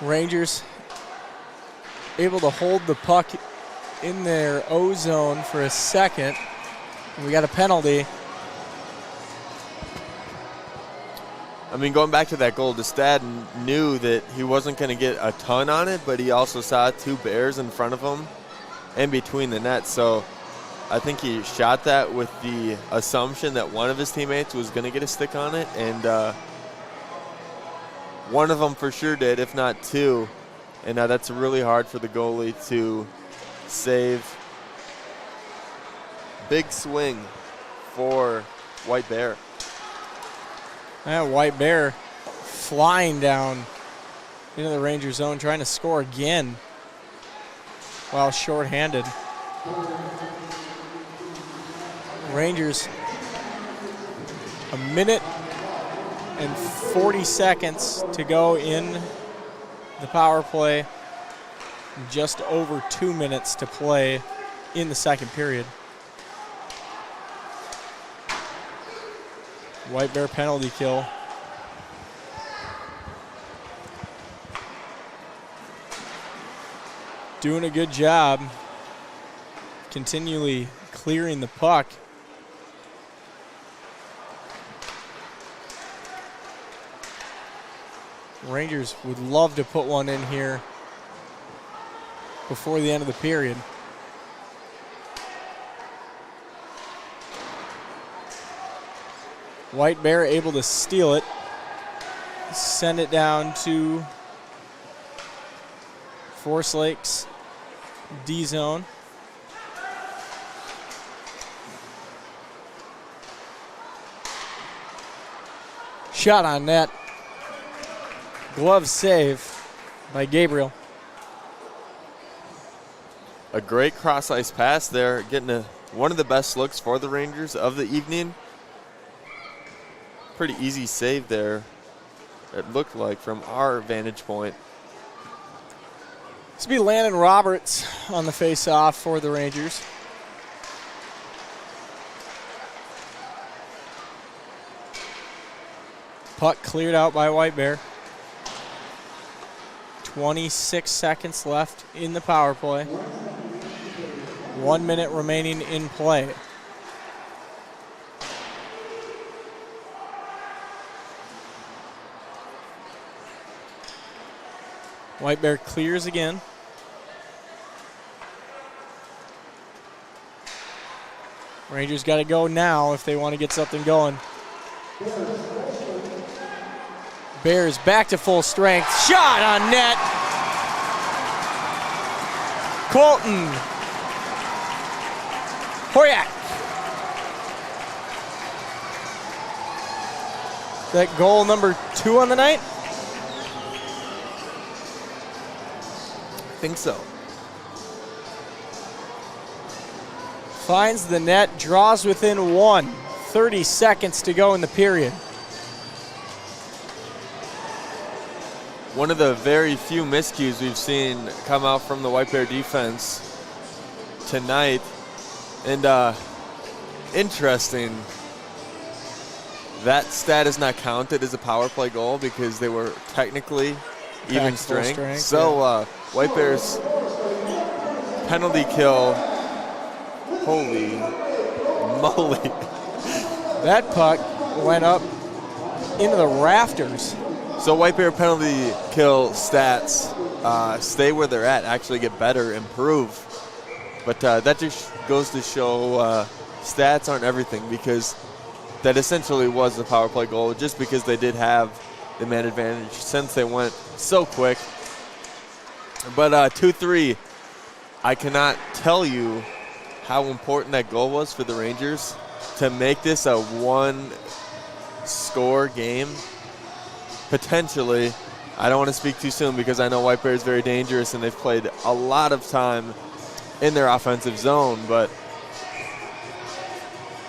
Rangers able to hold the puck in their O zone for a second. And we got a penalty. I mean, going back to that goal, Destad knew that he wasn't going to get a ton on it, but he also saw 2 Bears in front of him and between the nets. So I think he shot that with the assumption that one of his teammates was going to get a stick on it, and one of them for sure did, if not 2. And that's really hard for the goalie to save. Big swing for White Bear. And White Bear flying down into the Ranger zone, trying to score again while shorthanded. Rangers, a minute and 40 seconds to go in the power play. Just over 2 minutes to play in the second period. White Bear penalty kill. Doing a good job continually clearing the puck. Rangers would love to put one in here before the end of the period. White Bear able to steal it, send it down to Forest Lakes D zone. Shot on net. Glove save by Gabriel. A great cross-ice pass there, getting one of the best looks for the Rangers of the evening. Pretty easy save there, it looked like, from our vantage point. This will be Landon Roberts on the face-off for the Rangers. Puck cleared out by White Bear. 26 seconds left in the power play. 1 minute remaining in play. White Bear clears again. Rangers got to go now if they want to get something going. Bears back to full strength. Shot on net. Colton Horyak. That goal number 2 on the night? I think so. Finds the net, draws within 1. 30 seconds to go in the period. One of the very few miscues we've seen come out from the White Bear defense tonight. And interesting, that stat is not counted as a power play goal because they were technically even strength. So White Bears penalty kill. Holy moly. That puck went up into the rafters. So White Bear penalty kill stats stay where they're at, actually get better, improve. But that just goes to show stats aren't everything, because that essentially was the power play goal, just because they did have the man advantage since they went so quick. But 2-3, I cannot tell you how important that goal was for the Rangers to make this a one-score game. Potentially. I don't want to speak too soon because I know White Bear is very dangerous and they've played a lot of time in their offensive zone, but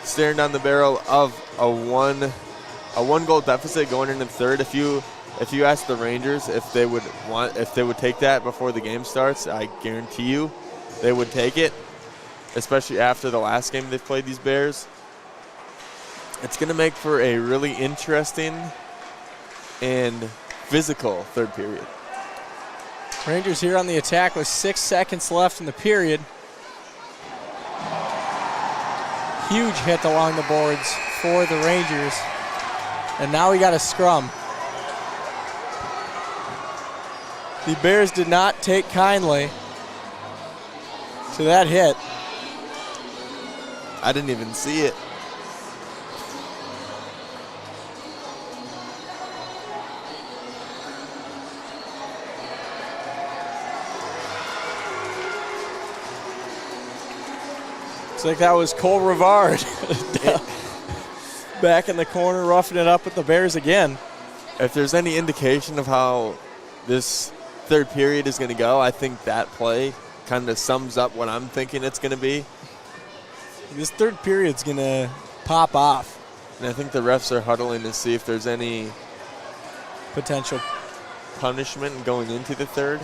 staring down the barrel of a one-goal deficit going into the third, if you ask the Rangers if they would take that before the game starts, I guarantee you they would take it, especially after the last game they've played these Bears. It's going to make for a really interesting and physical third period. Rangers here on the attack with 6 seconds left in the period. Huge hit along the boards for the Rangers. And now we got a scrum. The Bears did not take kindly to that hit. I didn't even see it. Looks like that was Cole Rivard back in the corner, roughing it up with the Bears again. If there's any indication of how this third period is going to go, I think that play kind of sums up what I'm thinking it's going to be. This third period's going to pop off. And I think the refs are huddling to see if there's any potential punishment going into the third.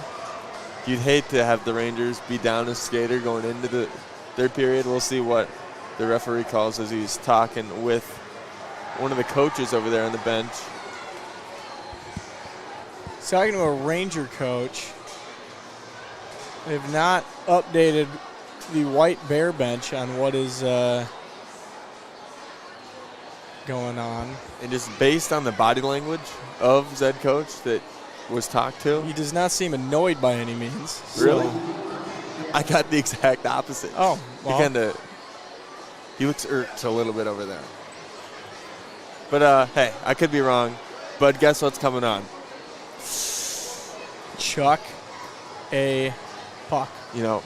You'd hate to have the Rangers be down a skater going into the third period. We'll see what the referee calls as he's talking with one of the coaches over there on the bench. He's talking to a Ranger coach. They've not updated the White Bear bench on what is going on. And just based on the body language of Zed coach that was talked to, he does not seem annoyed by any means. Really? So. I got the exact opposite. Oh, well. He looks irked a little bit over there. But hey, I could be wrong. But guess what's coming on? Chuck a puck. You know,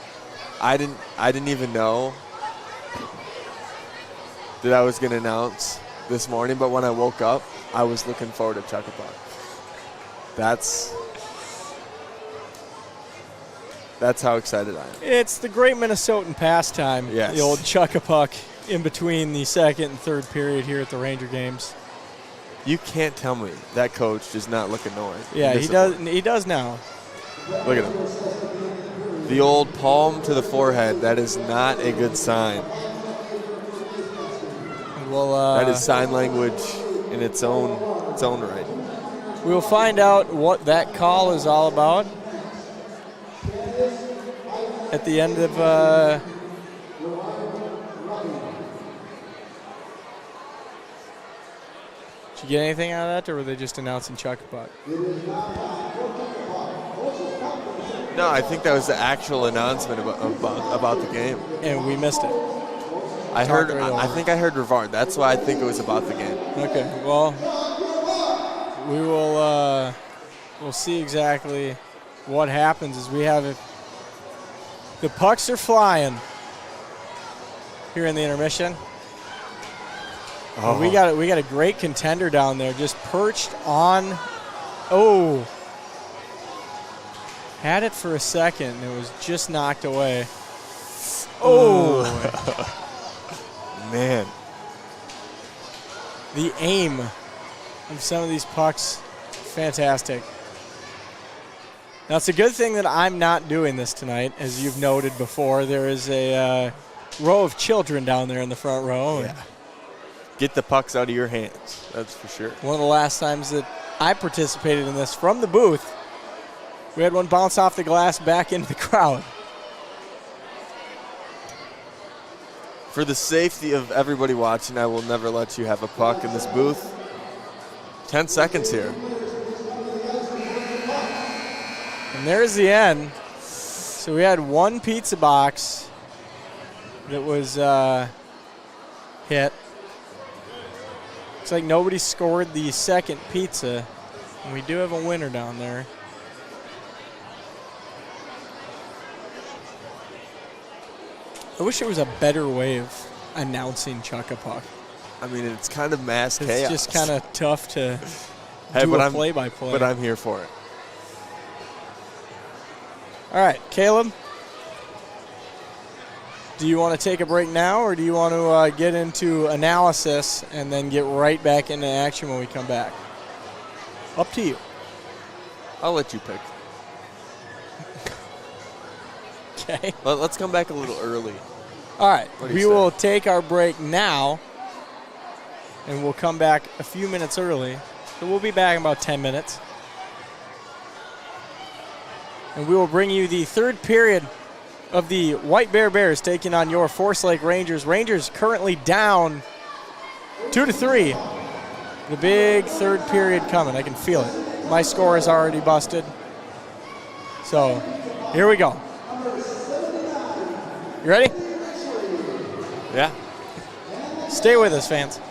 I didn't even know that I was going to announce this morning, but when I woke up, I was looking forward to Chuck a puck. That's how excited I am. It's the great Minnesotan pastime, yes. The old chuck-a-puck in between the second and third period here at the Ranger games. You can't tell me that coach does not look annoyed. Yeah, he does. He does now. Look at him. The old palm to the forehead. That is not a good sign. Well, that is sign language in its own right. We will find out what that call is all about at the end of did you get anything out of that, or were they just announcing Chuck a puck? No, I think that was the actual announcement about the game. And we missed it. I think I heard Rivard. That's why I think it was about the game. Okay, well, we will we'll see exactly what happens as we have it. The pucks are flying here in the intermission. Oh. We got a great contender down there, just perched on. Oh, had it for a second. It was just knocked away. Oh, man! The aim of some of these pucks, fantastic. Now, it's a good thing that I'm not doing this tonight. As you've noted before, there is a row of children down there in the front row. Yeah. Get the pucks out of your hands, that's for sure. One of the last times that I participated in this from the booth, we had one bounce off the glass back into the crowd. For the safety of everybody watching, I will never let you have a puck in this booth. 10 seconds here. And there's the end. So we had one pizza box that was hit. Looks like nobody scored the second pizza. And we do have a winner down there. I wish there was a better way of announcing Chuck-a-Puck. I mean, it's kind of mass chaos. It's just kind of tough to do a play-by-play. But I'm here for it. All right, Caleb, do you want to take a break now, or do you want to get into analysis and then get right back into action when we come back? Up to you. I'll let you pick. Okay. Let's come back a little early. All right, we will take our break now, and we'll come back a few minutes early. So we'll be back in about 10 minutes. And we will bring you the third period of the White Bear Bears taking on your Forest Lake Rangers. Rangers currently down 2-3. The big third period coming. I can feel it. My score is already busted. So here we go. You ready? Yeah. Stay with us, fans.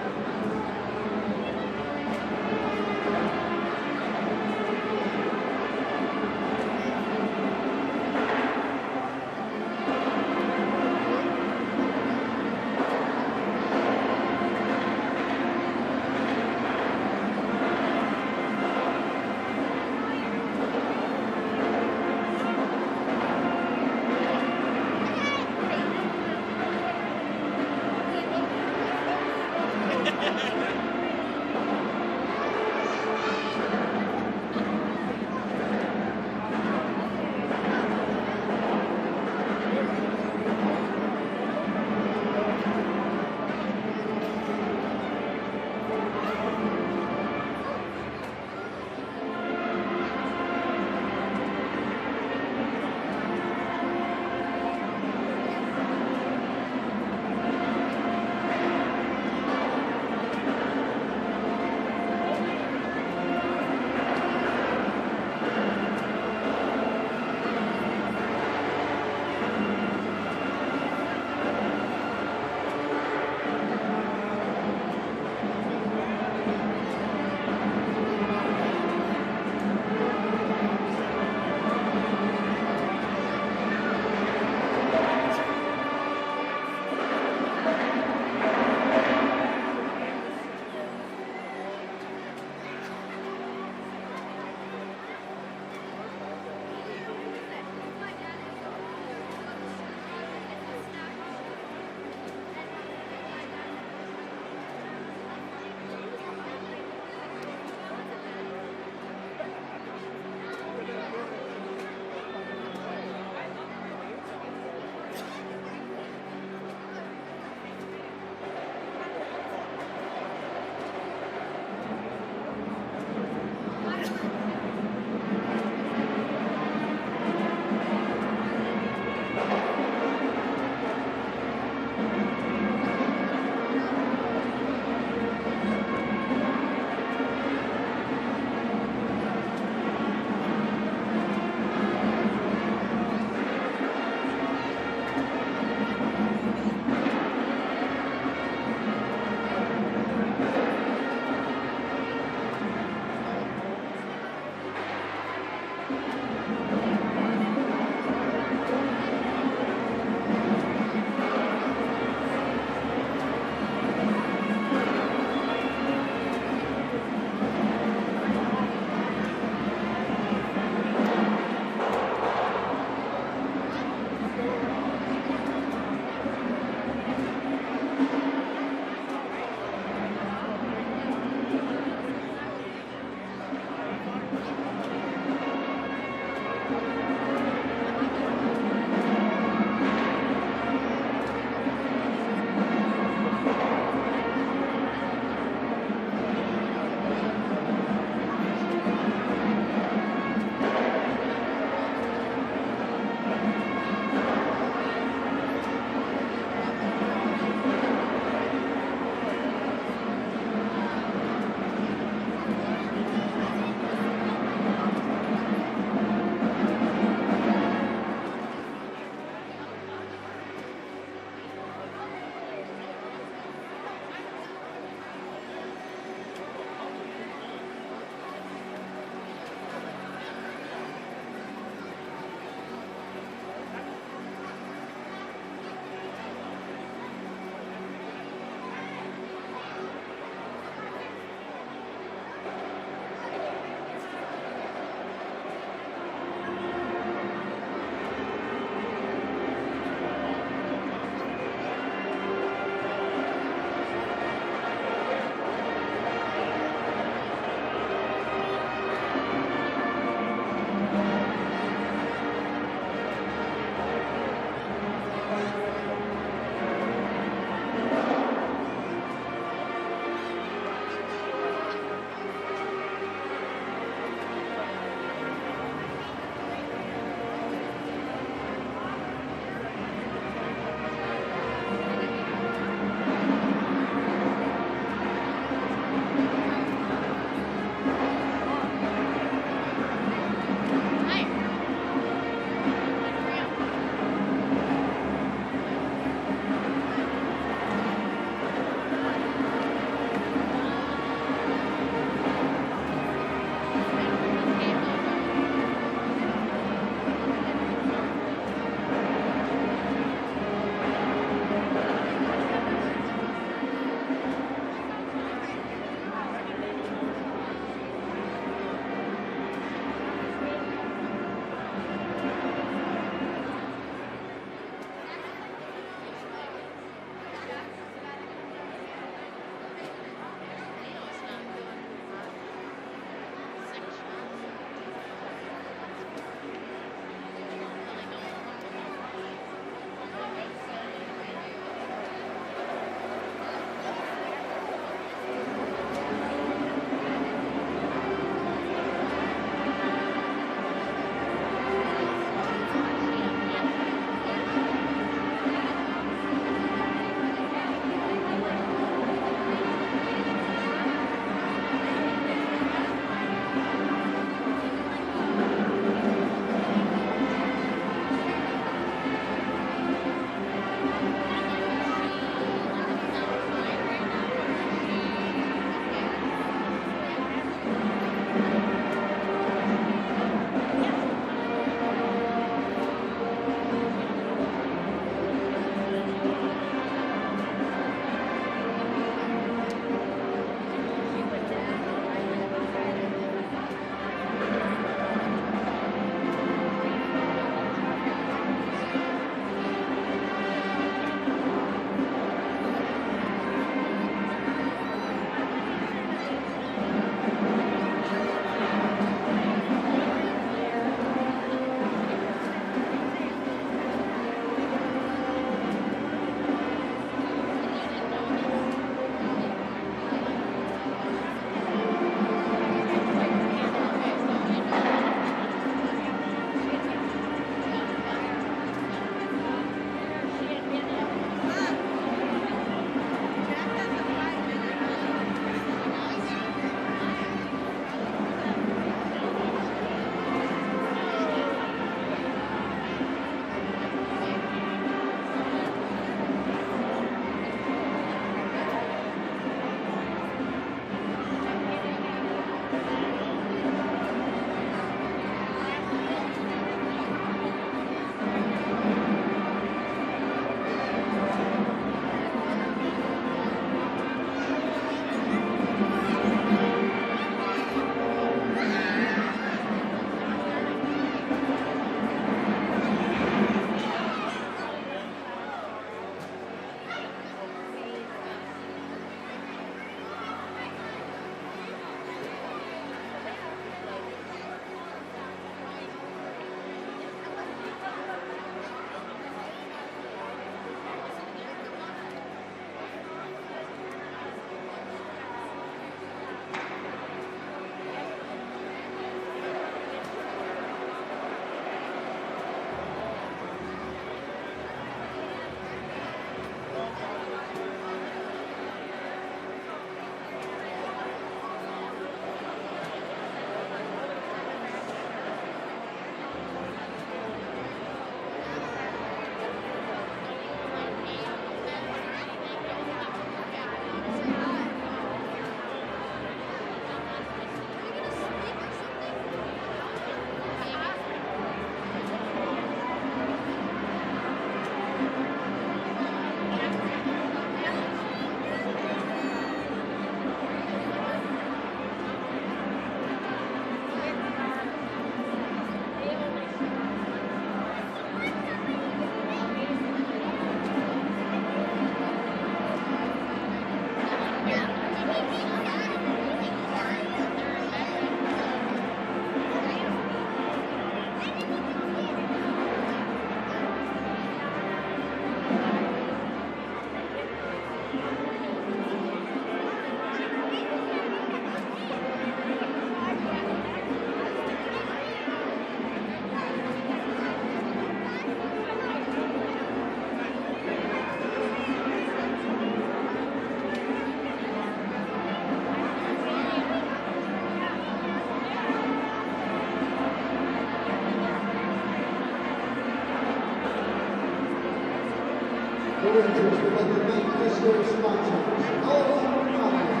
The Rangers would like to thank this year's sponsors, Alabama Coffee,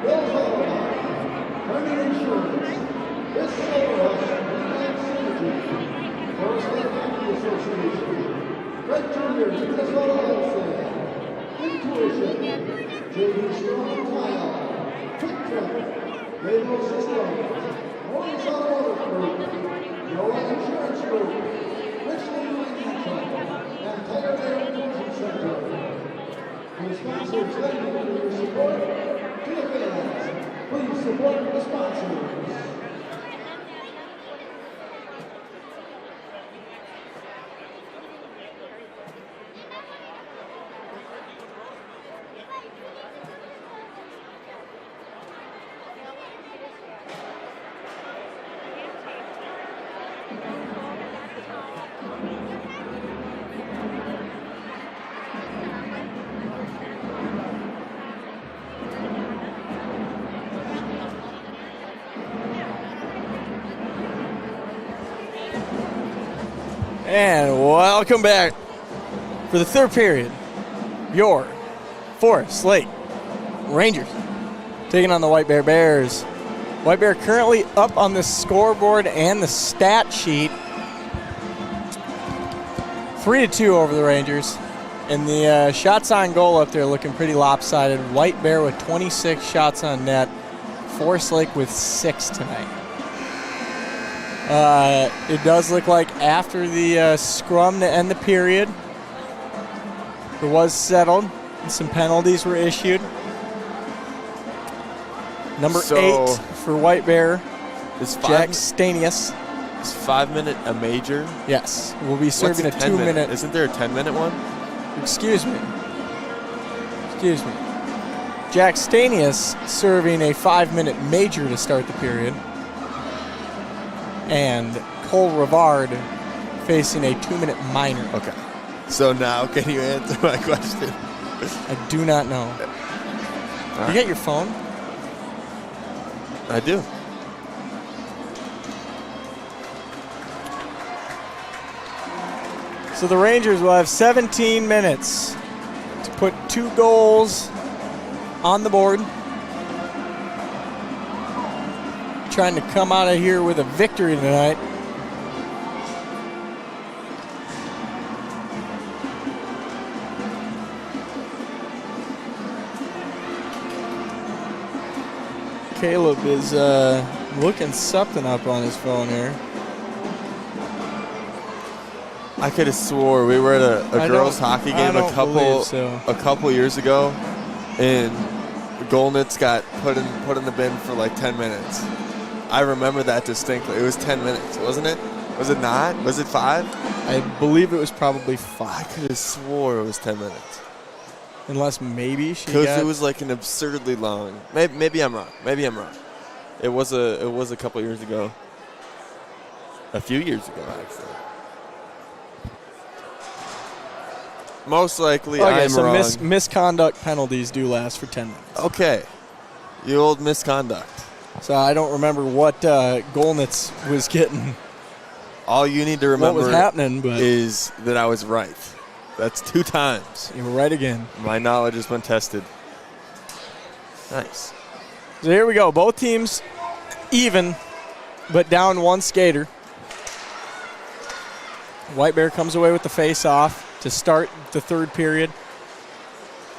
Bill's Auto Body, Herman Insurance, This Solar Rehab Synergy, Forest Lake Hockey Association, Fred Jr.'s Minnesota Wholesale, Intuition, J.D. Strong Tile, Quick Trip, Rainbow Systems, Morris Automotive Group, Noah Insurance Group, Richland Financial, and Taylor Dale Coaching Center. The sponsors thank you for your support. To the fans, please support the sponsors. And welcome back for the third period. Your Forest Lake Rangers taking on the White Bear Bears. White Bear currently up on the scoreboard and the stat sheet. 3-2 over the Rangers. And the shots on goal up there looking pretty lopsided. White Bear with 26 shots on net. Forest Lake with 6 tonight. It does look like after the scrum to end the period, it was settled and some penalties were issued. Number 8 for White Bear is Jack Stanius. Is 5 minute a major? Yes. We'll be serving a 2 minute. Isn't there a 10-minute one? Excuse me. Jack Stanius serving a 5-minute major to start the period. And Cole Rivard facing a 2-minute minor. Okay. So now, can you answer my question? I do not know. Right. You got your phone? I do. So the Rangers will have 17 minutes to put 2 goals on the board. Trying to come out of here with a victory tonight. Caleb is looking something up on his phone here. I could have swore we were at a girls' hockey game a couple years ago, and Golnitz got put in the bin for like 10 minutes. I remember that distinctly. It was 10 minutes, wasn't it? Was it not? Was it 5? I believe it was probably 5. I could have swore it was 10 minutes. Unless maybe she because it was like an absurdly long. Maybe I'm wrong. It was a couple years ago. A few years ago, actually. Most likely, I'm wrong. Misconduct penalties do last for 10 minutes. Okay, the old misconduct. So I don't remember what Golnitz was getting. All you need to remember what was happening, but is that I was right. That's 2 times. You were right again. My knowledge has been tested. Nice. So here we go. Both teams even, but down 1 skater. White Bear comes away with the face-off to start the third period.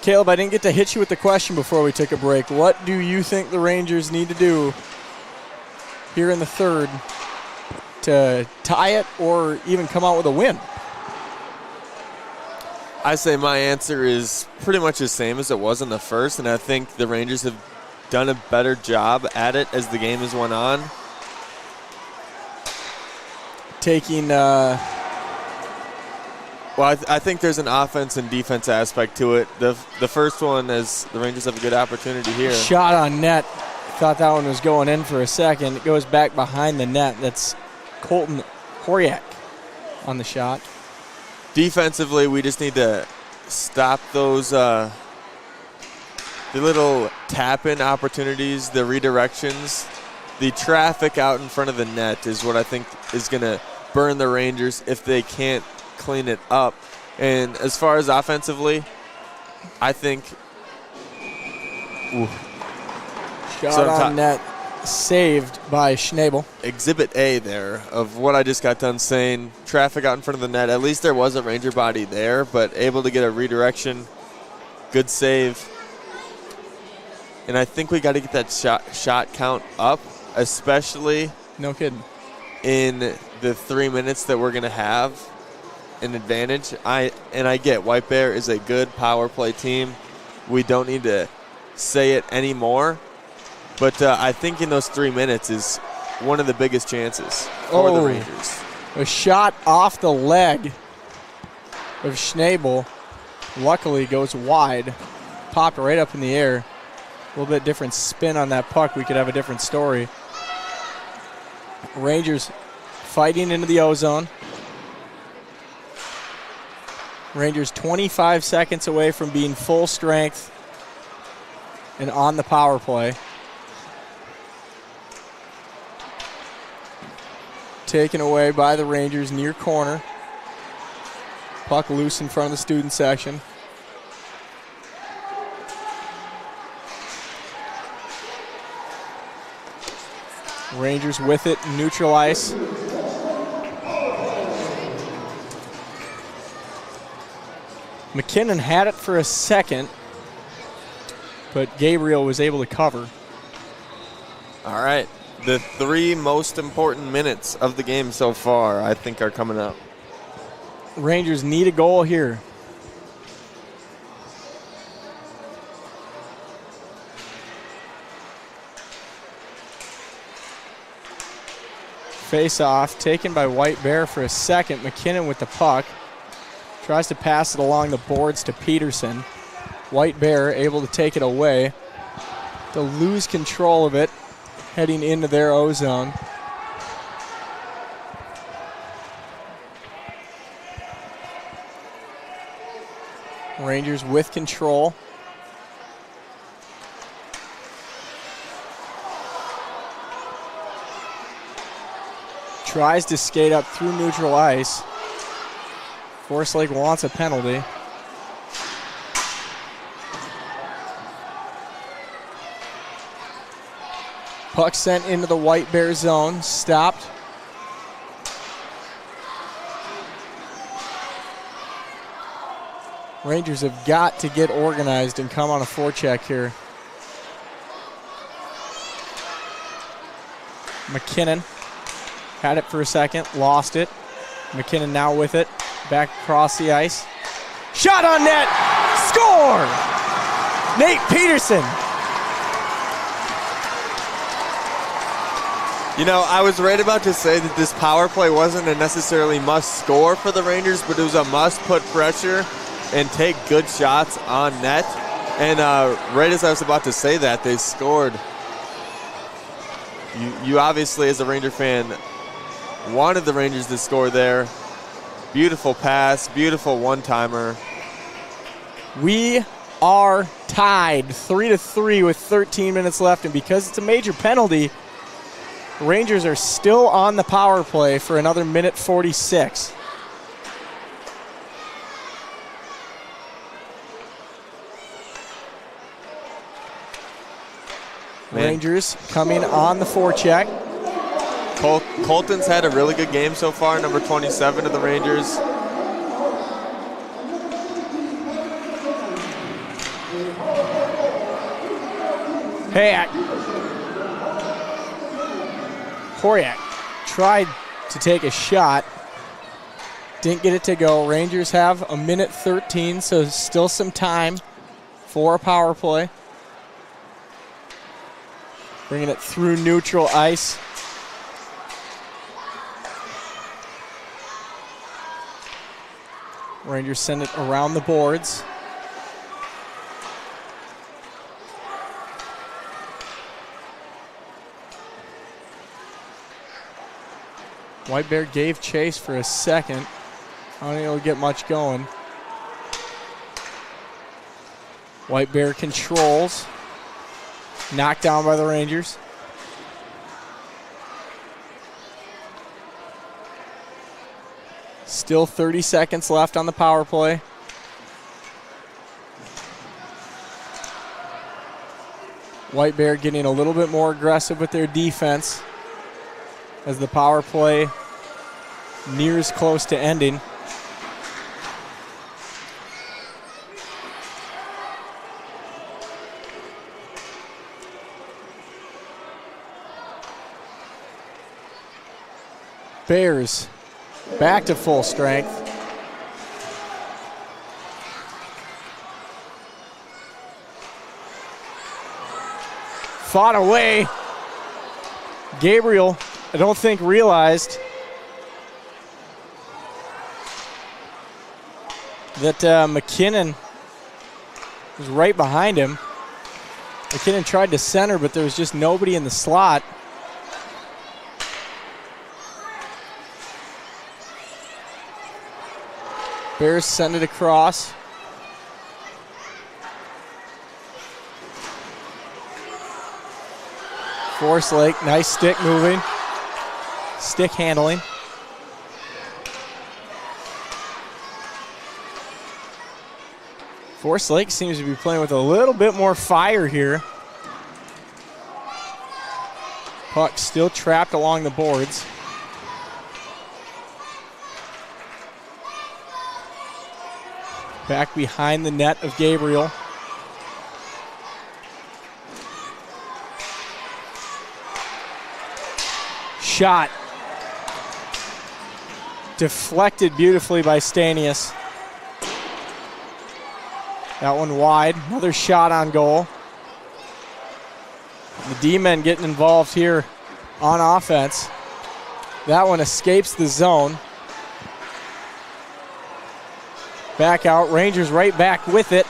Caleb, I didn't get to hit you with the question before we took a break. What do you think the Rangers need to do here in the third to tie it or even come out with a win? I say my answer is pretty much the same as it was in the first, and I think the Rangers have done a better job at it as the game has went on. Taking Well, I think there's an offense and defense aspect to it. The first one is the Rangers have a good opportunity here. Shot on net. Thought that one was going in for a second. It goes back behind the net. That's Colton Horyak on the shot. Defensively, we just need to stop those the little tap-in opportunities, the redirections. The traffic out in front of the net is what I think is going to burn the Rangers if they can't clean it up. And as far as offensively, I think. Shot on net, saved by Schnabel. Exhibit A there of what I just got done saying. Traffic out in front of the net. At least there was a Ranger body there, but able to get a redirection. Good save. And I think we got to get that shot count up, especially. No kidding. In the 3 minutes that we're going to have an advantage. I get White Bear is a good power play team. We don't need to say it anymore. But I think in those 3 minutes is one of the biggest chances for the Rangers. A shot off the leg of Schnabel. Luckily goes wide. Popped right up in the air. A little bit different spin on that puck. We could have a different story. Rangers fighting into the O-zone. Rangers 25 seconds away from being full strength and on the power play. Taken away by the Rangers near corner. Puck loose in front of the student section. Rangers with it, neutral ice. McKinnon had it for a second, but Gabriel was able to cover. All right. The 3 most important minutes of the game so far, I think, are coming up. Rangers need a goal here. Face-off taken by White Bear for a second. McKinnon with the puck. Tries to pass it along the boards to Peterson. White Bear able to take it away. To lose control of it, heading into their O-zone. Rangers with control. Tries to skate up through neutral ice. Forest Lake wants a penalty. Puck sent into the White Bear zone. Stopped. Rangers have got to get organized and come on a forecheck here. McKinnon had it for a second, lost it. McKinnon now with it, back across the ice. Shot on net, score! Nate Peterson. You know, I was right about to say that this power play wasn't a necessarily must score for the Rangers, but it was a must put pressure and take good shots on net. And right as I was about to say that, they scored. You obviously, as a Ranger fan, wanted the Rangers to score there. Beautiful pass, beautiful one-timer. We are tied 3-3 with 13 minutes left, and because it's a major penalty, Rangers are still on the power play for another minute 46. Rangers coming on the forecheck. Colton's had a really good game so far, number 27 of the Rangers. Horyak tried to take a shot. Didn't get it to go. Rangers have a minute 13, so still some time for a power play. Bringing it through neutral ice. Rangers send it around the boards. White Bear gave chase for a second. I don't think it'll get much going. White Bear controls. Knocked down by the Rangers. Still 30 seconds left on the power play. White Bear getting a little bit more aggressive with their defense as the power play nears close to ending. Bears back to full strength. Fought away. Gabriel, I don't think realized that McKinnon was right behind him. McKinnon tried to center, but there was just nobody in the slot. Bears send it across. Force Lake, nice stick moving. Stick handling. Force Lake seems to be playing with a little bit more fire here. Puck still trapped along the boards. Back behind the net of Gabriel. Shot. Deflected beautifully by Stanius. That one wide. Another shot on goal. The D-men getting involved here on offense. That one escapes the zone. Back out. Rangers right back with it.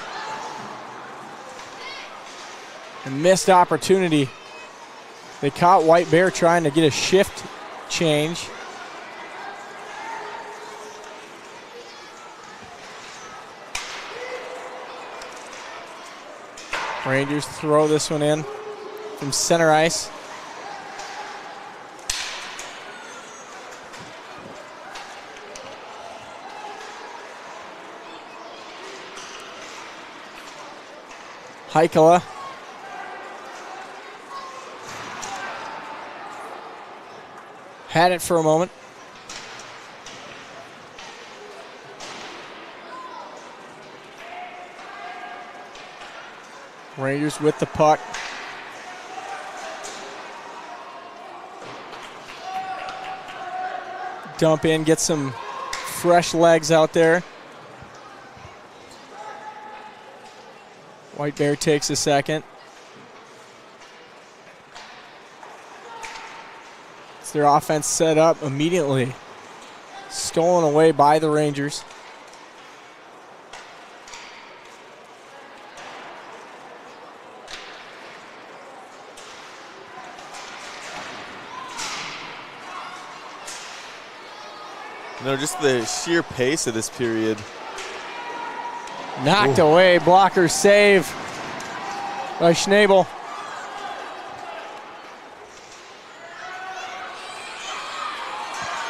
A missed opportunity. They caught White Bear trying to get a shift change. Rangers throw this one in from center ice. Heikkila. Had it for a moment. Rangers with the puck. Dump in, get some fresh legs out there. White Bear takes a second. It's their offense set up immediately. Stolen away by the Rangers. No, just the sheer pace of this period. Knocked away, blocker save by Schnabel.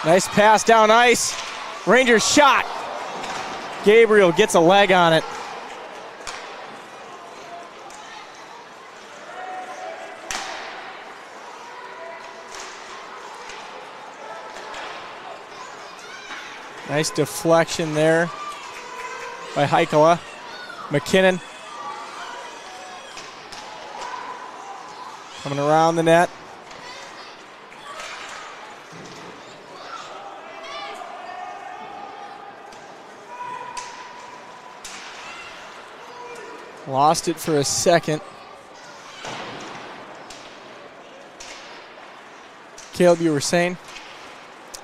Nice pass down ice. Rangers shot. Gabriel gets a leg on it. Nice deflection there by Heikkila. McKinnon coming around the net. Lost it for a second. Caleb, you were saying?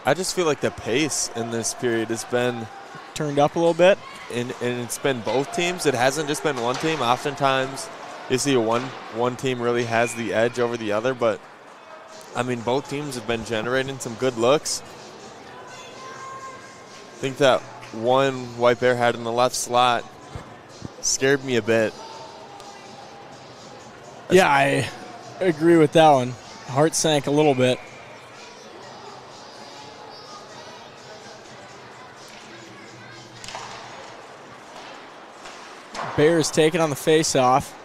I just feel like the pace in this period has been turned up a little bit. And it's been both teams. It hasn't just been one team. Oftentimes you see one team really has the edge over the other, but I mean both teams have been generating some good looks. I think that one White Bear had in the left slot scared me a bit. Yeah, I agree with that one. Heart sank a little bit. Bears taking on the face-off.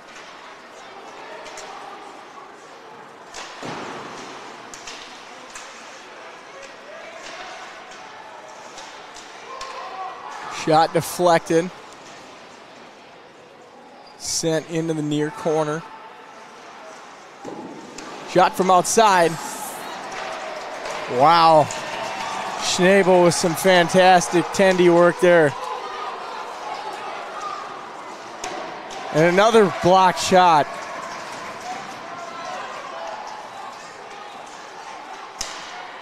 Shot deflected. Sent into the near corner. Shot from outside. Wow. Schnabel with some fantastic tendy work there. And another block shot.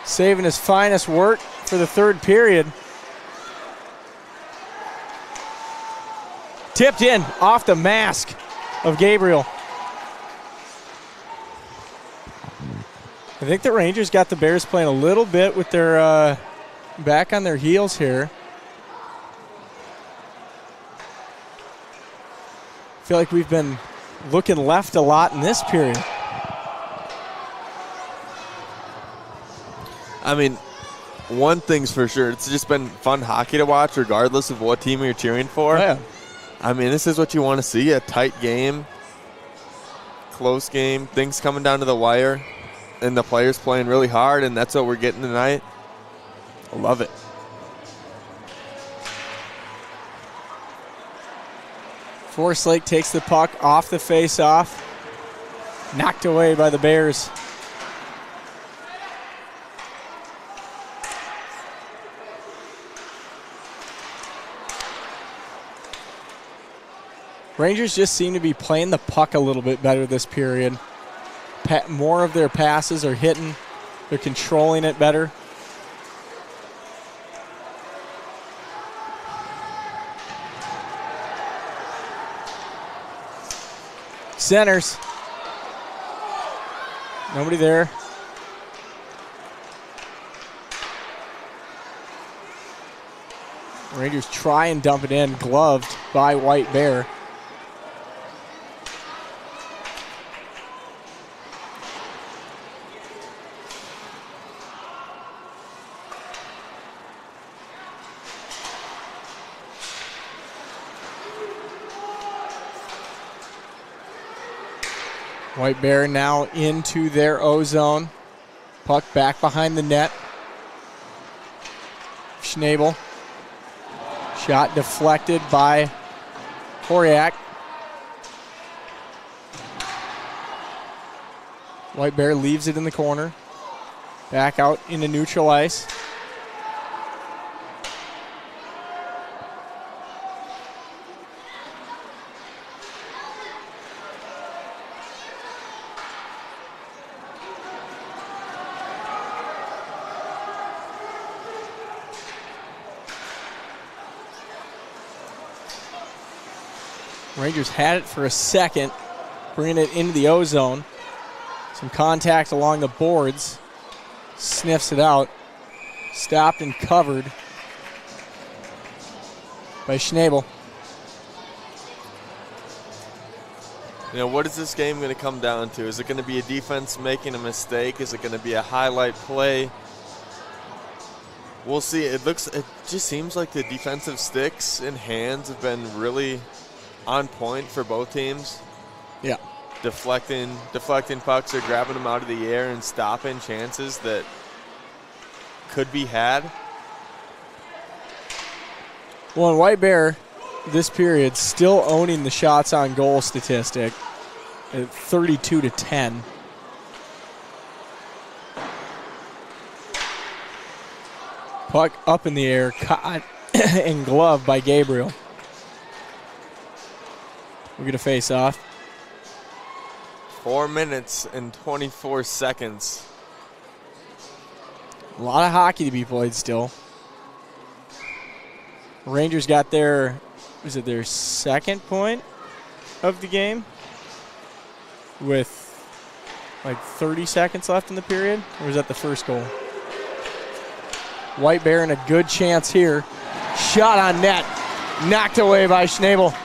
Saving his finest work for the third period. Tipped in off the mask of Gabriel. I think the Rangers got the Bears playing a little bit with their back on their heels here. I feel like we've been looking left a lot in this period. I mean, one thing's for sure, it's just been fun hockey to watch regardless of what team you're cheering for. Yeah. I mean, this is what you want to see, a tight game, close game, things coming down to the wire, and the players playing really hard, and that's what we're getting tonight. I love it. Forest Lake takes the puck off the face-off. Knocked away by the Bears. Rangers just seem to be playing the puck a little bit better this period. More of their passes are hitting. They're controlling it better. Centers. Nobody there. Rangers try and dump it in, gloved by White Bear. White Bear now into their O-zone. Puck back behind the net. Schnabel. Shot deflected by Horiak. White Bear leaves it in the corner. Back out into neutral ice. Rangers had it for a second, bringing it into the O-zone. Some contact along the boards. Sniffs it out. Stopped and covered by Schnabel. You know, what is this game going to come down to? Is it going to be a defense making a mistake? Is it going to be a highlight play? We'll see. It just seems like the defensive sticks and hands have been really on point for both teams. Yeah. Deflecting pucks or grabbing them out of the air and stopping chances that could be had. Well, in White Bear, this period, still owning the shots on goal statistic at 32-10. Puck up in the air, caught and gloved by Gabriel. We're going to face off. 4 minutes and 24 seconds. A lot of hockey to be played still. Rangers got their second point of the game with like 30 seconds left in the period? Or was that the first goal? White Bear in a good chance here. Shot on net. Knocked away by Schnabel.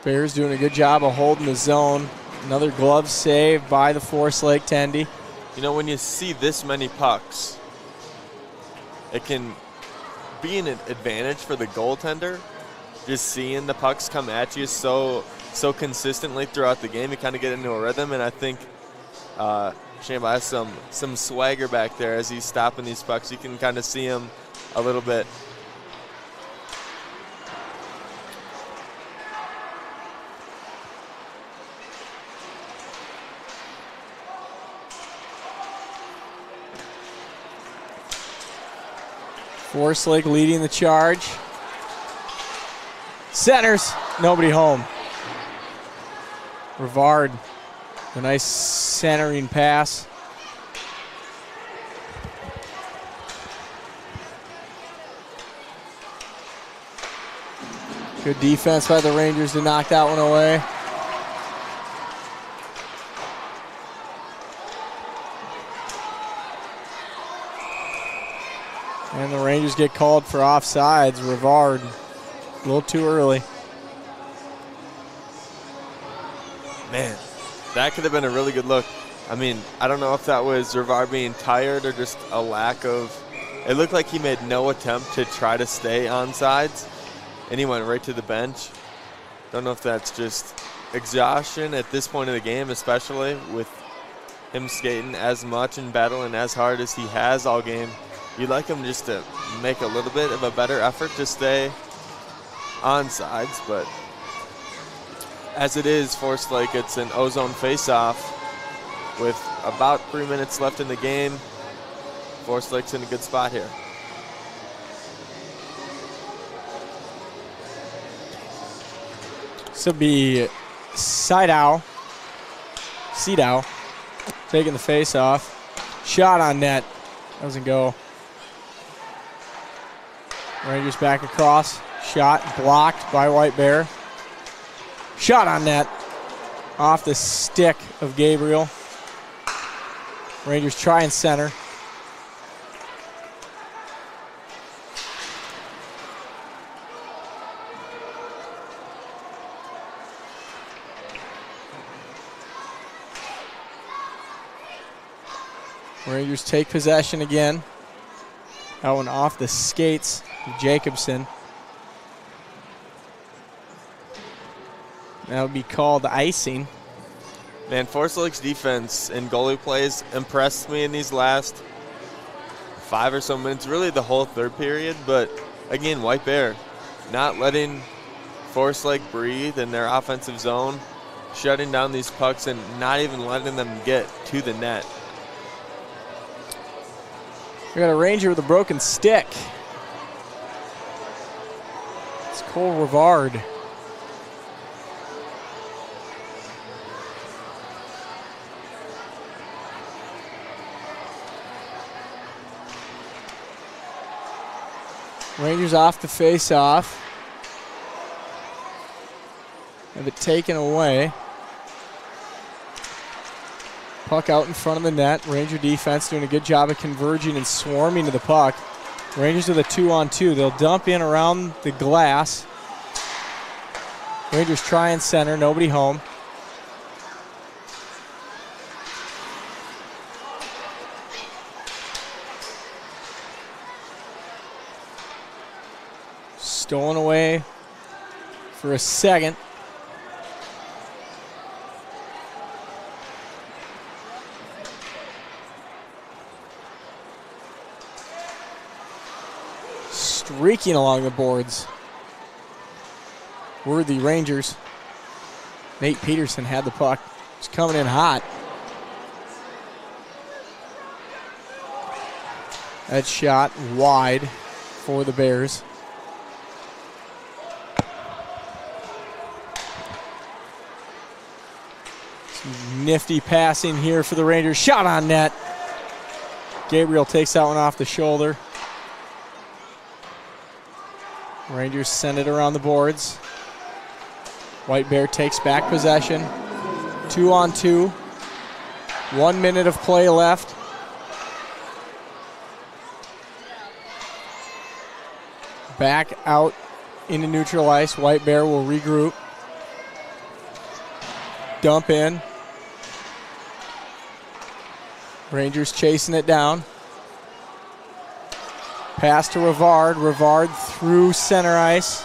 Bears doing a good job of holding the zone. Another glove save by the Forest Lake Tendy. You know, when you see this many pucks, it can be an advantage for the goaltender. Just seeing the pucks come at you so consistently throughout the game, you kind of get into a rhythm, and I think Shambo has some swagger back there as he's stopping these pucks. You can kind of see him a little bit. Forest Lake leading the charge. Centers, nobody home. Rivard, a nice centering pass. Good defense by the Rangers to knock that one away. And the Rangers get called for offsides. Rivard, a little too early. Man, that could have been a really good look. I mean, I don't know if that was Rivard being tired or just a lack of. It looked like he made no attempt to try to stay onsides, and he went right to the bench. Don't know if that's just exhaustion at this point of the game, especially with him skating as much and battling as hard as he has all game. You'd like him just to make a little bit of a better effort to stay on sides, but as it is, Forest Lake gets an O-zone face-off with about 3 minutes left in the game. Forest Lake's in a good spot here. This will be Seedow taking the face-off. Shot on net. Doesn't go. Rangers back across. Shot blocked by White Bear. Shot on net. Off the stick of Gabriel. Rangers try and center. Rangers take possession again. That one off the skates of Jacobson. That would be called icing. Man, Forest Lake's defense and goalie plays impressed me in these last 5 or so minutes, really the whole third period. But again, White Bear not letting Forest Lake breathe in their offensive zone, shutting down these pucks and not even letting them get to the net. We got a Ranger with a broken stick. It's Cole Rivard. Rangers off the face-off. Have it taken away. Puck out in front of the net. Ranger defense doing a good job of converging and swarming to the puck. Rangers with a 2-on-2. They'll dump in around the glass. Rangers try and center. Nobody home. Stolen away for a second. Streaking along the boards were the Rangers. Nate Peterson had the puck. He's coming in hot. That shot wide for the Bears. Some nifty passing here for the Rangers. Shot on net. Gabriel takes that one off the shoulder. Rangers send it around the boards. White Bear takes back possession. 2-on-2. 1 minute of play left. Back out into neutral ice. White Bear will regroup. dump in. Rangers chasing it down. Pass to Rivard. Rivard through center ice.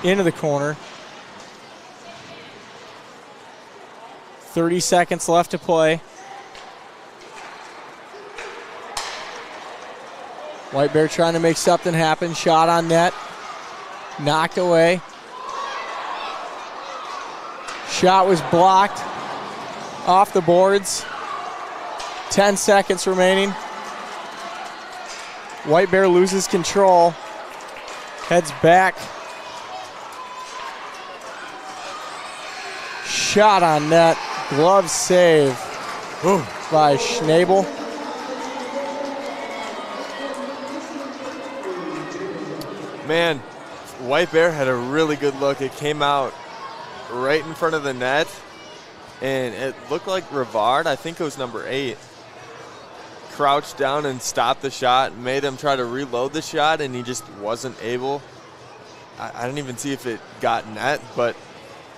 Into the corner. 30 seconds left to play. White Bear trying to make something happen. Shot on net. Knocked away. Shot was blocked. Off the boards. 10 seconds remaining. White Bear loses control. Heads back. Shot on net. Glove save by Schnabel. Man, White Bear had a really good look. It came out right in front of the net, and it looked like Rivard, I think it was number 8, crouched down and stopped the shot, made him try to reload the shot, and he just wasn't able. I didn't even see if it got net, but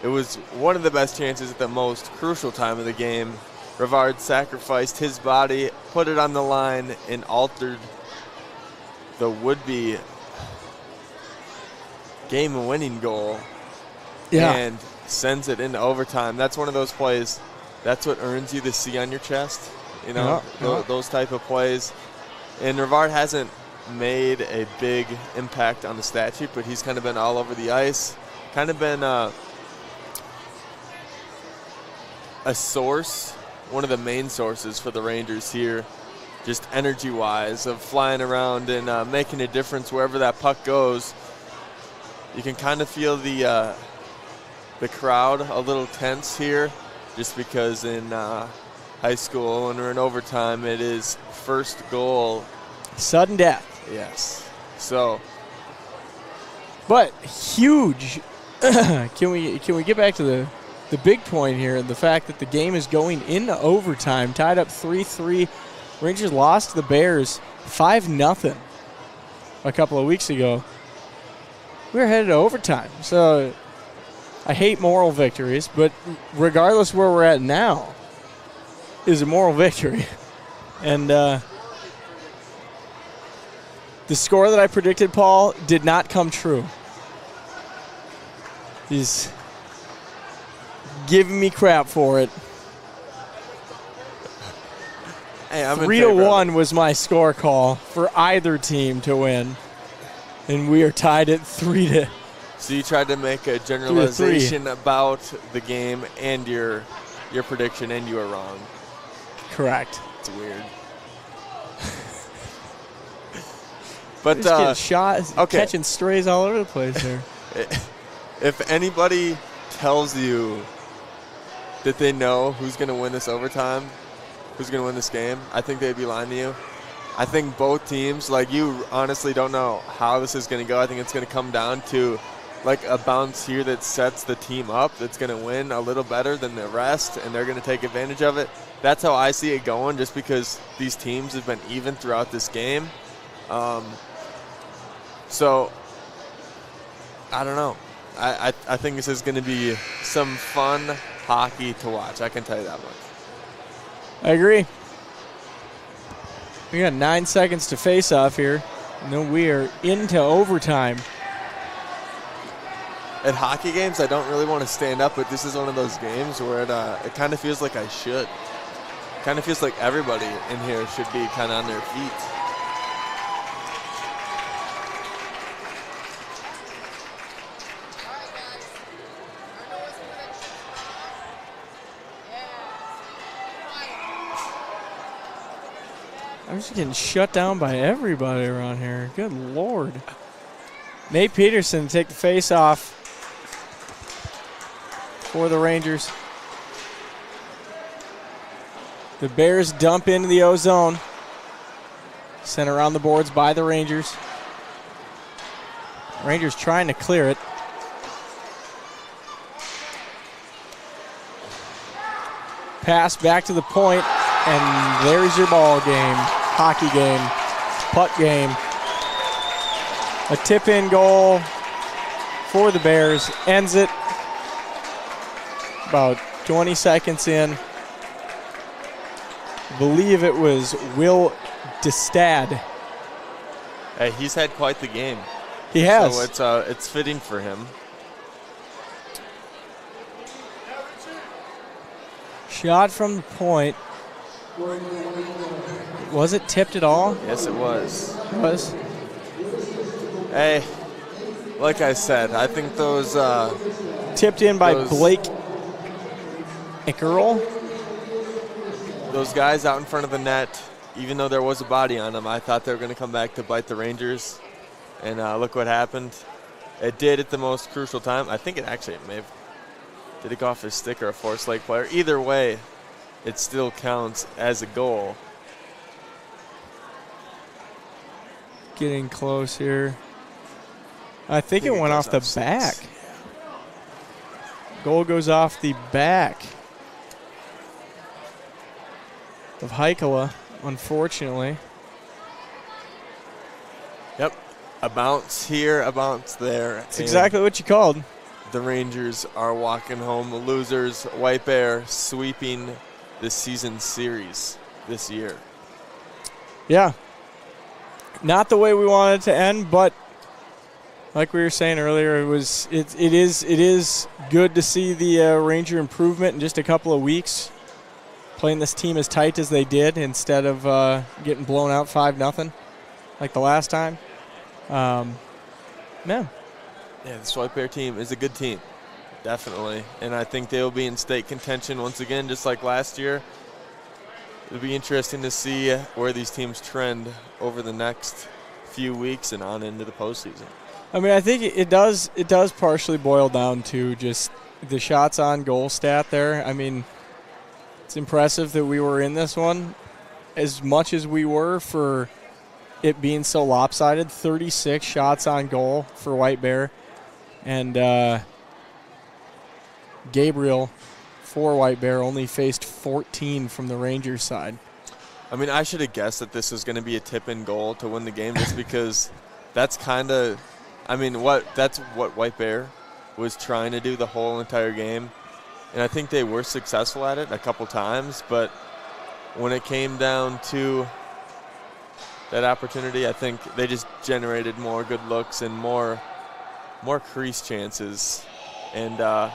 it was one of the best chances at the most crucial time of the game. Rivard sacrificed his body, put it on the line, and altered the would-be game-winning goal. Yeah. And sends it into overtime. That's one of those plays. That's what earns you the C on your chest. You know, those type of plays. And Rivard hasn't made a big impact on the stat sheet, but he's kind of been all over the ice. Kind of been a source, one of the main sources for the Rangers here, just energy-wise, of flying around and making a difference wherever that puck goes. You can kind of feel the crowd a little tense here, just because in high school, when we're in overtime, it is first goal. Sudden death. Yes. So. But huge. Can we get back to the big point here, the fact that the game is going into overtime, tied up 3-3. Rangers lost to the Bears 5-0 a couple of weeks ago. We were headed to overtime. So I hate moral victories, but regardless where we're at now is a moral victory. And the score that I predicted, Paul, did not come true. He's giving me crap for it. Hey, 3-1 was my score call for either team to win, and we are tied at 3-3. So you tried to make a generalization about the game and your prediction, and you were wrong. Correct. It's weird. But just getting shot, catching strays all over the place there. If anybody tells you that they know who's going to win this overtime, who's going to win this game, I think they'd be lying to you. I think both teams, like, you honestly don't know how this is going to go. I think it's going to come down to like a bounce here that sets the team up that's going to win a little better than the rest, and they're going to take advantage of it. That's how I see it going, just because these teams have been even throughout this game. So I don't know. I think this is going to be some fun hockey to watch. I can tell you that much. I agree. We got 9 seconds to face off here. And then we are into overtime. At hockey games, I don't really want to stand up, but this is one of those games where it kind of feels like I should. Kind of feels like everybody in here should be kind of on their feet. I'm just getting shut down by everybody around here. Good Lord. Nate Peterson take the face off for the Rangers. The Bears dump into the O-zone. Sent around the boards by the Rangers. Rangers trying to clear it. Pass back to the point, and there's your ball game. Hockey game. Puck game. A tip-in goal for the Bears ends it. About 20 seconds in. I believe it was Will Destad. Hey, he's had quite the game. He has. So it's fitting for him. Shot from the point. Was it tipped at all? Yes, it was. It was. Hey, like I said, I think those tipped in by Blake Ickerl. Those guys out in front of the net, even though there was a body on them, I thought they were going to come back to bite the Rangers. And look what happened. It did at the most crucial time. I think it actually may have. Did it go off his stick or a forced leg player? Either way, it still counts as a goal. Getting close here. I think it went off the back. Goal goes off the back of Heikkila, unfortunately. Yep. A bounce here, a bounce there. That's exactly what you called. The Rangers are walking home the losers. White Bear sweeping the season series this year. Yeah. Not the way we wanted it to end, but like we were saying earlier, it is good to see the Ranger improvement in just a couple of weeks. Playing this team as tight as they did instead of getting blown out 5-0 like the last time. Man. Yeah, this White Bear team is a good team, definitely. And I think they'll be in state contention once again, just like last year. It'll be interesting to see where these teams trend over the next few weeks and on into the postseason. I mean, I think it does partially boil down to just the shots on goal stat there. I mean, it's impressive that we were in this one as much as we were for it being so lopsided. 36 shots on goal for White Bear. And Gabriel, for White Bear, only faced 14 from the Rangers side. I mean, I should have guessed that this was going to be a tip-in goal to win the game just because that's kind of – I mean, that's what White Bear was trying to do the whole entire game. And I think they were successful at it a couple times. But when it came down to that opportunity, I think they just generated more good looks and more crease chances. And, yeah,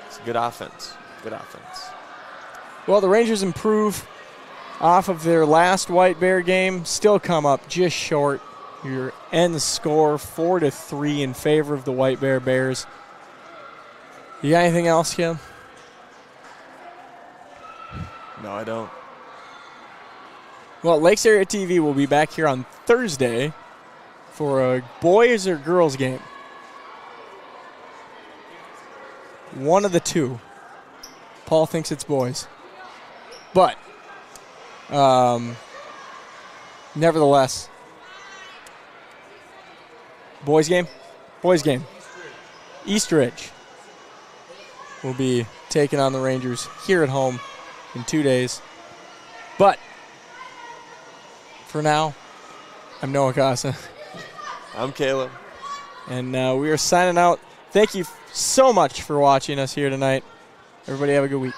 it's a good offense. Good offense. Well, the Rangers improve off of their last White Bear game. Still come up just short. Your end score 4-3 in favor of the White Bear Bears. You got anything else, Kim? No, I don't. Well, Lakes Area TV will be back here on Thursday for a boys or girls game. One of the two. Paul thinks it's boys. But, nevertheless, boys game? Boys game. Eastridge will be taking on the Rangers here at home in 2 days. But, for now, I'm Noah Casa. I'm Caleb. And we are signing out. Thank you so much for watching us here tonight. Everybody have a good week.